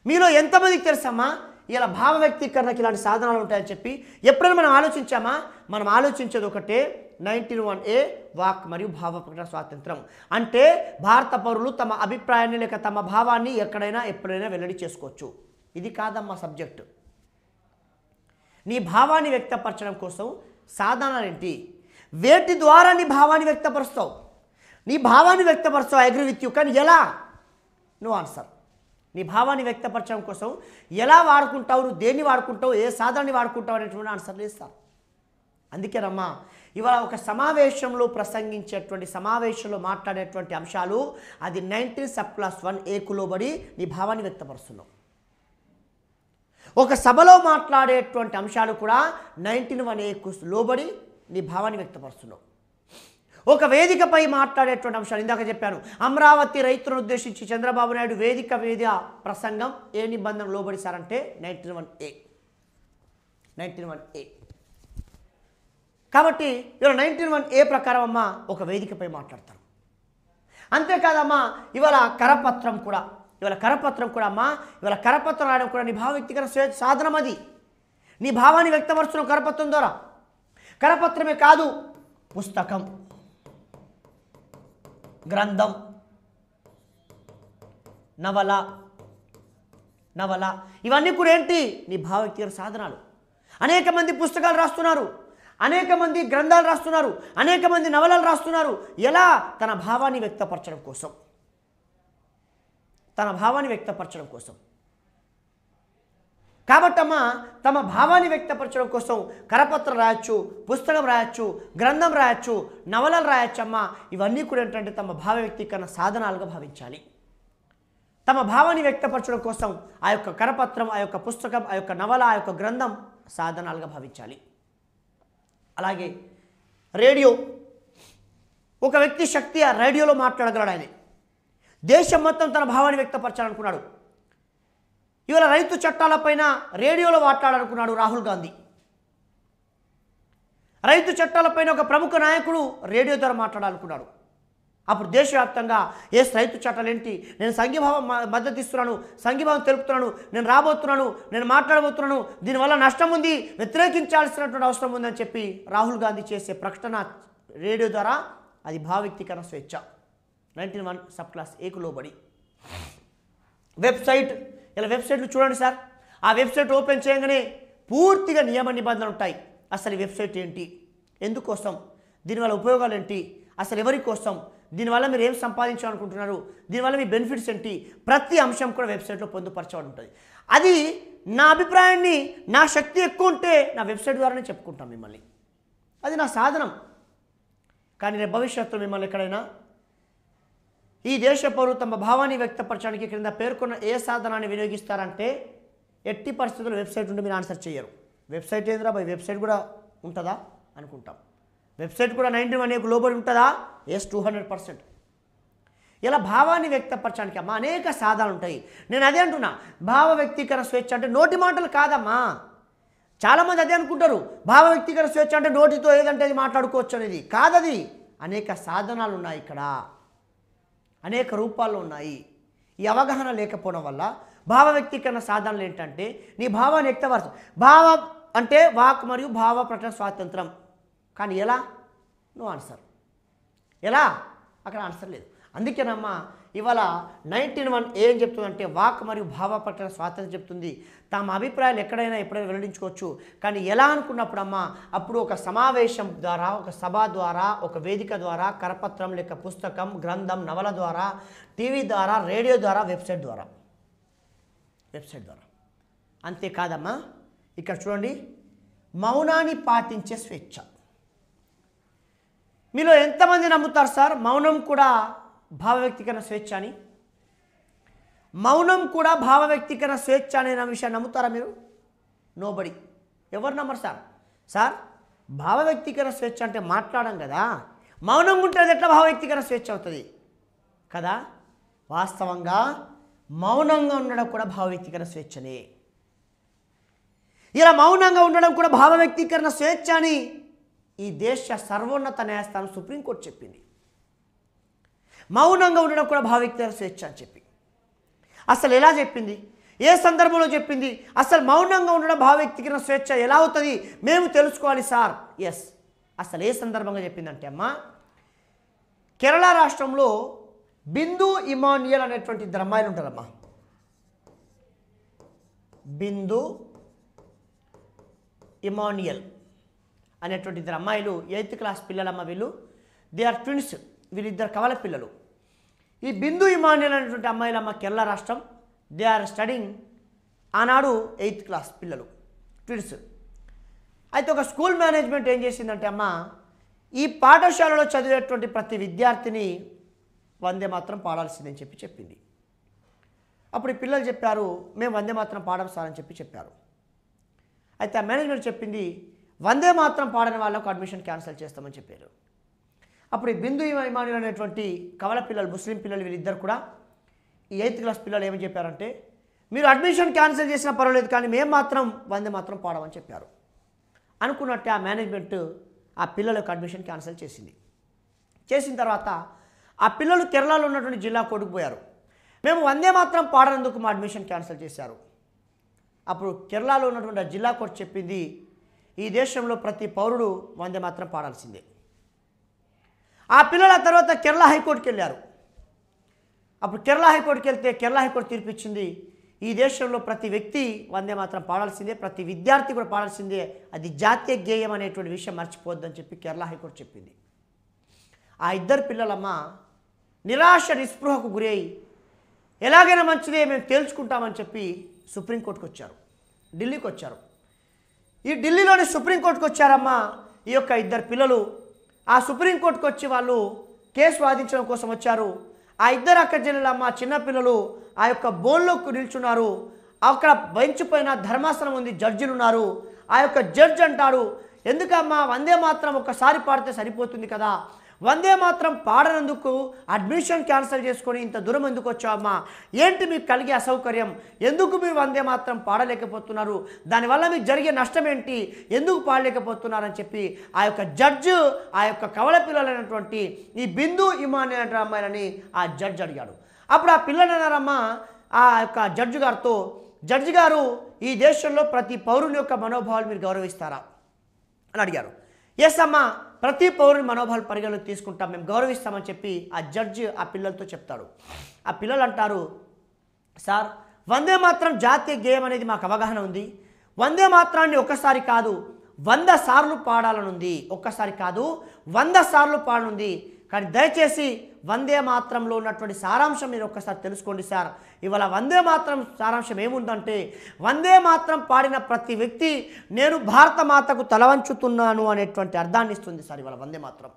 మీలో ఎంతమందికి తెలుసమ్మా ఇలా భావ వ్యక్తీకరణకి ఇలాంటి సాధనాలు ఉంటాయని చెప్పి ఎప్పుడైనా మనం ఆలోచించామా? మనం ఆలోచించేది ఒకటే, 19(1)A వాక్ మరియు భావ ప్రకటన స్వాతంత్రం. అంటే భారత పౌరులు తమ అభిప్రాయాన్ని లేక తమ భావాన్ని ఎక్కడైనా ఎప్పుడైనా వెల్లడి చేసుకోవచ్చు. ఇది కాదమ్మా సబ్జెక్టు. నీ భావాన్ని వ్యక్తపరచడం కోసం సాధనాలు ఏంటి, వేటి ద్వారా నీ భావాన్ని వ్యక్తపరుస్తావు? నీ భావాన్ని వ్యక్తపరుస్తావు, ఐ అగ్రీ విత్ యూ, కానీ ఎలా? నువ్వు ఆన్సర్. నీ భావాన్ని వ్యక్తపరచడం కోసం ఎలా వాడుకుంటావు, నువ్వు దేన్ని వాడుకుంటావు, ఏ సాధనాన్ని వాడుకుంటావు అనేటువంటి ఆన్సర్లు ఇస్తారు. అందుకేనమ్మా ఇవాళ ఒక సమావేశంలో ప్రసంగించేటువంటి, సమావేశంలో మాట్లాడేటువంటి అంశాలు అది 19(1)A లోబడి నీ భావాన్ని వ్యక్తపరుస్తున్నావు. ఒక సభలో మాట్లాడేటువంటి అంశాలు కూడా 19(1)A లోబడి నీ భావాన్ని వ్యక్తపరుస్తున్నావు. ఒక వేదికపై మాట్లాడేటువంటి అంశాలు ఇందాక చెప్పాను, అమరావతి రైతులను ఉద్దేశించి చంద్రబాబు నాయుడు వేదిక ప్రసంగం ఏ నిబంధన లోబడి సార్ అంటే 19(1)A. కాబట్టి ఇవాళ 19(1)A ప్రకారం అమ్మ ఒక వేదికపై మాట్లాడతారు. అంతేకాదమ్మా ఇవాళ కరపత్రం కూడా అమ్మా, ఇవాళ కరపత్రం రాయడం కూడా నీ భావ వ్యక్తీకరణ సాధనం. అది నీ భావాన్ని వ్యక్తపరుస్తున్న కరపత్రం ద్వారా. కరపత్రమే కాదు, పుస్తకం, గ్రంథం, నవల ఇవన్నీ కూడా ఏంటి, నీ భావ వ్యక్తీకరణ సాధనాలు. అనేక మంది పుస్తకాలు రాస్తున్నారు, అనేక మంది గ్రంథాలు రాస్తున్నారు, అనేక మంది నవలలు రాస్తున్నారు. ఎలా? తన భావాన్ని వ్యక్తపరచడం కోసం. కాబట్టమ్మా తమ భావాన్ని వ్యక్తపరచడం కోసం కరపత్రం రాయొచ్చు, పుస్తకం రాయొచ్చు, గ్రంథం రాయొచ్చు, నవలలు రాయొచ్చమ్మా. ఇవన్నీ కూడా ఏంటంటే తమ భావ వ్యక్తీకరణ సాధనాలుగా భావించాలి. తమ భావాన్ని వ్యక్తపరచడం కోసం ఆ యొక్క కరపత్రం, ఆ యొక్క పుస్తకం, ఆ యొక్క నవల, ఆ యొక్క గ్రంథం సాధనాలుగా భావించాలి. అలాగే రేడియో, ఒక వ్యక్తి శక్తి ఆ రేడియోలో మాట్లాడగలడు. ఆయన దేశం మొత్తం తన భావాన్ని వ్యక్తపరచాలనుకున్నాడు. ఇవాళ రైతు చట్టాలపైన రేడియోలో మాట్లాడాలనుకున్నాడు రాహుల్ గాంధీ. రైతు చట్టాలపైన ఒక ప్రముఖ నాయకుడు రేడియో ద్వారా మాట్లాడాలనుకున్నాడు. అప్పుడు దేశవ్యాప్తంగా రైతు చట్టాలు ఏంటి, నేను సంఘీభావం మద్దతు ఇస్తున్నాను, సంఘీభావం తెలుపుతున్నాను, నేను రాబోతున్నాను, నేను మాట్లాడబోతున్నాను, దీనివల్ల నష్టం ఉంది, వ్యతిరేకించాల్సినటువంటి అవసరం ఉందని చెప్పి రాహుల్ గాంధీ చేసే ప్రకటన రేడియో ద్వారా అది భావ వ్యక్తీకరణ స్వేచ్ఛ. 19(1)A లోబడి. వెబ్సైట్, ఇలా వెబ్సైట్లు చూడండి సార్. ఆ వెబ్సైట్ ఓపెన్ చేయగానే పూర్తిగా నియమ నిబంధనలు ఉంటాయి. అసలు ఈ వెబ్సైట్ ఏంటి, ఎందుకోసం, దీనివల్ల ఉపయోగాలు ఏంటి, అసలు ఎవరి కోసం, దీనివల్ల మీరు ఏం సంపాదించాలనుకుంటున్నారు, దీనివల్ల మీ బెనిఫిట్స్ ఏంటి, ప్రతి అంశం కూడా వెబ్సైట్లో పొందుపరచబడి ఉంటుంది. అది నా అభిప్రాయాన్ని నా శక్తి ఎక్కువ ఉంటే నా వెబ్సైట్ ద్వారానే చెప్పుకుంటాం మిమ్మల్ని, అది నా సాధనం. కానీ రేపు భవిష్యత్తులో మిమ్మల్ని ఎక్కడైనా ఈ దేశ పౌరులు తమ భావాన్ని వ్యక్తపరచడానికి క్రింద పేర్కొన్న ఏ సాధనాన్ని వినియోగిస్తారంటే ఎట్టి పరిస్థితుల్లో వెబ్సైట్ ఉంటే మీరు ఆన్సర్ చేయరు. వెబ్సైట్ ఏందిరా బై, వెబ్సైట్ కూడా ఉంటుందా అనుకుంటాం. వెబ్సైట్ కూడా 91 లోబడి ఉంటుందా? ఎస్, 200%. ఇలా భావాన్ని వ్యక్తపరచడానికి అమ్మా అనేక సాధనాలు ఉంటాయి. నేను అదే అంటున్నా, భావ వ్యక్తీకరణ స్వేచ్ఛ అంటే నోటి మాటలు కాదమ్మా. చాలామంది అదే అనుకుంటారు, భావ వ్యక్తీకరణ స్వేచ్ఛ అంటే నోటితో ఏదంటే అది మాట్లాడుకోవచ్చు అనేది కాదది. అనేక సాధనాలు ఉన్నాయి, ఇక్కడ అనేక రూపాల్లో ఉన్నాయి. ఈ అవగాహన లేకపోవడం వల్ల భావ వ్యక్తీకరణ సాధనలు ఏంటంటే నీ భావాన్ని వ్యక్తపరచు. భావం అంటే వాక్ మరియు భావ ప్రకటన స్వాతంత్రం. కానీ ఎలా? No answer. ఎలా? అక్కడ ఆన్సర్ లేదు. అందుకేనమ్మా ఇవాళ 19(1) ఏం చెప్తుందంటే వాక్ మరియు భావ ప్రకటన స్వాతంత్రం చెప్తుంది. తమ అభిప్రాయాలు ఎక్కడైనా ఎప్పుడైనా వెల్లడించుకోవచ్చు. కానీ ఎలా అనుకున్నప్పుడు అమ్మా, అప్పుడు ఒక సమావేశం ద్వారా, ఒక సభ ద్వారా, ఒక వేదిక ద్వారా, కరపత్రం లేక పుస్తకం, గ్రంథం, నవల ద్వారా, టీవీ ద్వారా, రేడియో ద్వారా, వెబ్సైట్ ద్వారా. అంతేకాదమ్మా, ఇక్కడ చూడండి, మౌనాన్ని పాటించే స్వేచ్ఛ. మీలో ఎంతమంది నమ్ముతారు సార్ మౌనం కూడా భావ వ్యక్తీకరణ స్వేచ్ఛ అని? మౌనం కూడా భావ వ్యక్తీకరణ స్వేచ్ఛ అనే విషయాన్ని నమ్ముతారా మీరు? నోబడి. ఎవరు నమ్మరు సార్. సార్ భావ వ్యక్తీకరణ స్వేచ్ఛ అంటే మాట్లాడడం కదా, మౌనం ఉంటుంది ఎట్లా భావ వ్యక్తీకరణ స్వేచ్ఛ అవుతుంది కదా? వాస్తవంగా మౌనంగా ఉండడం కూడా భావ వ్యక్తీకరణ స్వేచ్ఛనే. ఇలా మౌనంగా ఉండడం కూడా భావ వ్యక్తీకరణ స్వేచ్ఛ అని ఈ దేశ సర్వోన్నత న్యాయస్థానం సుప్రీంకోర్టు చెప్పింది. మౌనంగా ఉండడం కూడా భావ వ్యక్తీకరణ స్వేచ్ఛ అని చెప్పి అసలు ఎలా చెప్పింది? ఏ సందర్భంలో చెప్పింది? అసలు మౌనంగా ఉండడం భావ వ్యక్తీకరణ స్వేచ్ఛ ఎలా అవుతుంది మేము తెలుసుకోవాలి సార్. ఎస్, అసలు ఏ సందర్భంగా చెప్పిందంటే అమ్మా, కేరళ రాష్ట్రంలో బిందు ఇమాన్యుయల్ అనేటువంటి ఇద్దరు అమ్మాయిలు ఉంటారమ్మా. బిందు ఇమాన్యుయల్ అనేటువంటి ఇద్దరు అమ్మాయిలు 8th క్లాస్ పిల్లలమ్మ. వీళ్ళు దే ఆర్ ట్విన్స్. వీళ్ళిద్దరు కవల పిల్లలు. ఈ బిందు ఇమాన్యుయల్ అనేటువంటి అమ్మాయిలమ్మ కేరళ రాష్ట్రం. దే ఆర్ స్టడింగ్ ఆనాడు 8th క్లాస్ పిల్లలు, ట్విన్స్. అయితే ఒక స్కూల్ మేనేజ్మెంట్ ఏం చేసిందంటే అమ్మ, ఈ పాఠశాలలో చదివేటువంటి ప్రతి విద్యార్థిని వందే మాత్రం పాడాల్సిందని చెప్పింది. అప్పుడు ఈ పిల్లలు చెప్పారు, మేము వందే మాత్రం పాడం సార్ అని చెప్పారు. అయితే ఆ మేనేజ్మెంట్ చెప్పింది, వందే మాత్రం పాడని వాళ్ళకు అడ్మిషన్ క్యాన్సిల్ చేస్తామని చెప్పారు. అప్పుడు ఈ బిందు ఇమాన్యుయల్ అనేటువంటి కవల పిల్లలు, ముస్లిం పిల్లలు, వీళ్ళిద్దరు కూడా ఈ 8th క్లాస్ పిల్లలు ఏమని చెప్పారంటే, మీరు అడ్మిషన్ క్యాన్సిల్ చేసినా పర్వాలేదు కానీ మేము మాత్రం వందే మాత్రం పాడమని చెప్పారు. అనుకున్నట్టే ఆ మేనేజ్మెంట్ ఆ పిల్లలకు అడ్మిషన్ క్యాన్సిల్ చేసింది. చేసిన తర్వాత ఆ పిల్లలు కేరళలో ఉన్నటువంటి జిల్లా కోర్టుకు పోయారు. మేము వందే మాత్రం పాడనందుకు మా అడ్మిషన్ క్యాన్సిల్ చేశారు. అప్పుడు కేరళలో ఉన్నటువంటి జిల్లా కోర్టు చెప్పింది, ఈ దేశంలో ప్రతి పౌరుడు వందే మాత్రం పాడాల్సిందే. ఆ పిల్లల తర్వాత కేరళ హైకోర్టుకి వెళ్ళారు. అప్పుడు కేరళ హైకోర్టుకి వెళ్తే కేరళ హైకోర్టు తీర్పిచ్చింది, ఈ దేశంలో ప్రతి వ్యక్తి వందే మాత్రం పాడాల్సిందే, ప్రతి విద్యార్థి కూడా పాడాల్సిందే, అది జాతీయ గేయం అనేటువంటి విషయం మర్చిపోద్దని చెప్పి కేరళ హైకోర్టు చెప్పింది. ఆ ఇద్దరు పిల్లలమ్మ నిరాశ నిస్పృహకు గురి అయి ఎలాగైనా మంచిదే మేము తేల్చుకుంటామని చెప్పి సుప్రీంకోర్టుకు వచ్చారు, ఢిల్లీకి వచ్చారు. ఈ ఢిల్లీలోని సుప్రీంకోర్టుకు వచ్చారమ్మా ఈ యొక్క ఇద్దరు పిల్లలు. ఆ సుప్రీంకోర్టుకు వచ్చి వాళ్ళు కేసు వాదించడం కోసం వచ్చారు. ఆ ఇద్దరు అక్క చెల్లెలమ్మ చిన్నపిల్లలు ఆ యొక్క బోన్లోకి నిల్చున్నారు. అక్కడ బెంచ్ పైన ధర్మాసనం ఉంది, జడ్జిలు ఉన్నారు. ఆ యొక్క జడ్జి అంటాడు, ఎందుకమ్మా వందే మాత్రం ఒక్కసారి పాడితే సరిపోతుంది కదా, వందే మాత్రం పాడనందుకు అడ్మిషన్ క్యాన్సిల్ చేసుకొని ఇంత దూరం ఎందుకు వచ్చావమ్మా, ఏంటి మీకు కలిగే అసౌకర్యం, ఎందుకు మీరు వందే మాత్రం పాడలేకపోతున్నారు, దానివల్ల మీకు జరిగే నష్టం ఏంటి, ఎందుకు పాడలేకపోతున్నారని చెప్పి ఆ యొక్క జడ్జి ఆ యొక్క కవల పిల్లలైనటువంటి ఈ బిందు ఇమాన్యుయల్ అనే అమ్మాయిలని ఆ జడ్జి అడిగాడు. అప్పుడు ఆ పిల్లలు అన్నారమ్మా ఆ యొక్క జడ్జి గారితో, జడ్జి గారు ఈ దేశంలో ప్రతి పౌరుని యొక్క మనోభావాలు మీరు గౌరవిస్తారా అని అడిగారు. ఎస్ అమ్మా, ప్రతి పౌరుని మనోభావాలు పరిగణలోకి తీసుకుంటాం, మేము గౌరవిస్తామని చెప్పి ఆ జడ్జి ఆ పిల్లలతో చెప్తాడు. ఆ పిల్లలు అంటారు, సార్ వందే మాత్రం జాతీయ గేయం అనేది మాకు అవగాహన ఉంది, వందే మాత్రాన్ని ఒక్కసారి కాదు 100 సార్లు పాడాలనుంది, ఒక్కసారి కాదు 100 సార్లు పాడనుంది, కానీ దయచేసి వందే మాత్రంలో ఉన్నటువంటి సారాంశం మీరు ఒక్కసారి తెలుసుకోండి సార్. ఇవాళ వందే మాత్రం సారాంశం ఏముందంటే, వందే మాత్రం పాడిన ప్రతి వ్యక్తి నేను భారత మాతకు తలవంచుతున్నాను అనేటువంటి అర్థాన్ని ఇస్తుంది సార్. ఇవాళ వందే మాత్రం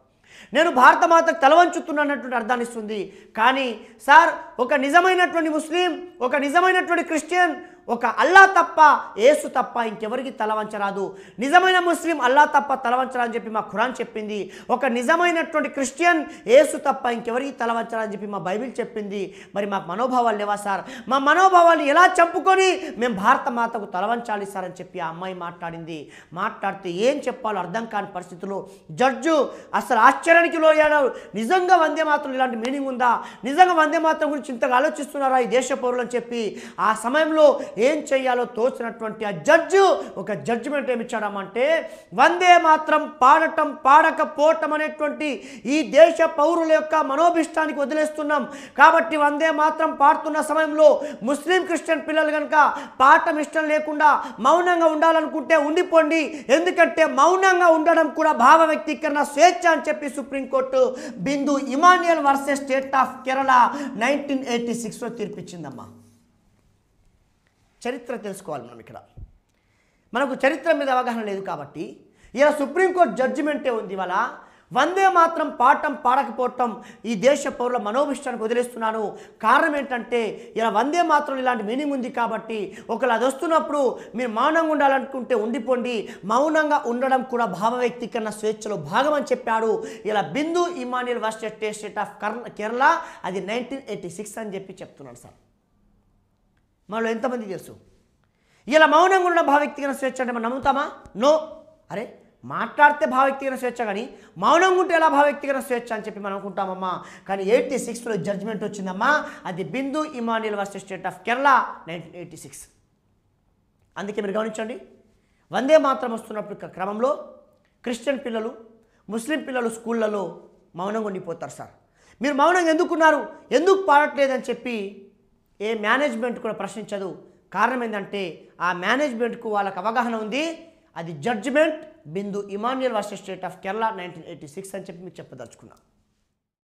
నేను భారత మాతకు తలవంచుతున్నటువంటి అర్థాన్ని ఇస్తుంది. కానీ సార్, ఒక నిజమైనటువంటి ముస్లిం, ఒక నిజమైనటువంటి క్రిస్టియన్, ఒక అల్లా తప్ప, యేసు తప్ప ఇంకెవరికి తలవంచరాదు. నిజమైన ముస్లిం అల్లా తప్ప తలవంచరాని చెప్పి మా ఖురాన్ చెప్పింది. ఒక నిజమైనటువంటి క్రిస్టియన్ యేసు తప్ప ఇంకెవరికి తలవంచరాని చెప్పి మా బైబిల్ చెప్పింది. మరి మాకు మనోభావాలు లేవా సార్? మా మనోభావాలు ఎలా చంపుకొని మేము భారత మాతకు తలవంచాలి సార్ అని చెప్పి ఆ అమ్మాయి మాట్లాడింది. మాట్లాడితే ఏం చెప్పాలో అర్థం కాని పరిస్థితుల్లో జడ్జు అసలు ఆశ్చర్యానికి లోయాడు. నిజంగా వందే మాత్రం ఇలాంటి మీనింగ్ ఉందా? నిజంగా వందే మాత్రం గురించి ఇంతగా ఆలోచిస్తున్నారా ఈ దేశ పౌరులు అని చెప్పి ఆ సమయంలో ఏం చేయాలో తోచినటువంటి ఆ జడ్జు ఒక జడ్జిమెంట్ ఏమిచ్చాడమంటే, వందే మాత్రం పాడటం పాడకపోవటం అనేటువంటి ఈ దేశ పౌరుల యొక్క మనోభిష్టానికి వదిలేస్తున్నాం. కాబట్టి వందే మాత్రం పాడుతున్న సమయంలో ముస్లిం క్రిస్టియన్ పిల్లలు కనుక పాడటం ఇష్టం లేకుండా మౌనంగా ఉండాలనుకుంటే ఉండిపోండి. ఎందుకంటే మౌనంగా ఉండడం కూడా భావ వ్యక్తీకరణ స్వేచ్ఛ అని చెప్పి supreme court Bindu Emmanuel versus state of Kerala 1986లో తీర్పిచ్చిందమ్మా. చరిత్ర తెలుసుకోవాలి మనం. ఇక్కడ మనకు చరిత్ర మీద అవగాహన లేదు కాబట్టి ఇలా సుప్రీంకోర్టు జడ్జిమెంటే ఉంది. ఇవాళ వందే మాత్రం పాడటం పాడకపోవటం ఈ దేశ పౌరుల మనోభిష్టానికి వదిలేస్తున్నాను. కారణం ఏంటంటే, ఇలా వందే మాత్రం ఇలాంటి మీనింగ్ ఉంది కాబట్టి ఒకవేళ అది వస్తున్నప్పుడు మీరు మౌనంగా ఉండాలనుకుంటే ఉండిపోండి. మౌనంగా ఉండడం కూడా భావ వ్యక్తీకరణ స్వేచ్ఛలో భాగం అని చెప్పాడు. ఇలా Bindu Emmanuel versus state of Kerala, అది 1986 అని చెప్పి చెప్తున్నాడు సార్. మనలో ఎంతమంది తెలుసు? ఇలా మౌనంగా ఉన్న భావ వ్యక్తీకరణ స్వేచ్ఛ అంటే మనం నమ్ముతామా? నో. అరే, మాట్లాడితే భావ వ్యక్తీకరణ స్వేచ్ఛ, కానీ మౌనంగా ఉంటే ఎలా భావ వ్యక్తీకరణ స్వేచ్ఛ అని చెప్పి మనం అనుకుంటామమ్మా. కానీ 86లో జడ్జిమెంట్ వచ్చిందమ్మా. అది Bindu Emmanuel versus state of Kerala 1986. అందుకే మీరు గమనించండి, వందే మాత్రం వస్తున్నప్పుడు క్రమంలో క్రిస్టియన్ పిల్లలు, ముస్లిం పిల్లలు స్కూళ్ళలో మౌనంగా ఉండిపోతారు సార్. మీరు మౌనంగా ఎందుకున్నారు, ఎందుకు పాడట్లేదని చెప్పి ఏ మేనేజ్మెంట్ కూడా ప్రశ్నించదు. కారణం ఏంటంటే ఆ మేనేజ్మెంట్కు వాళ్ళకు అవగాహన ఉంది. అది judgment Bindu Emmanuel versus state of Kerala 1986 అని చెప్పి మీకు చెప్పదలుచుకున్నాను.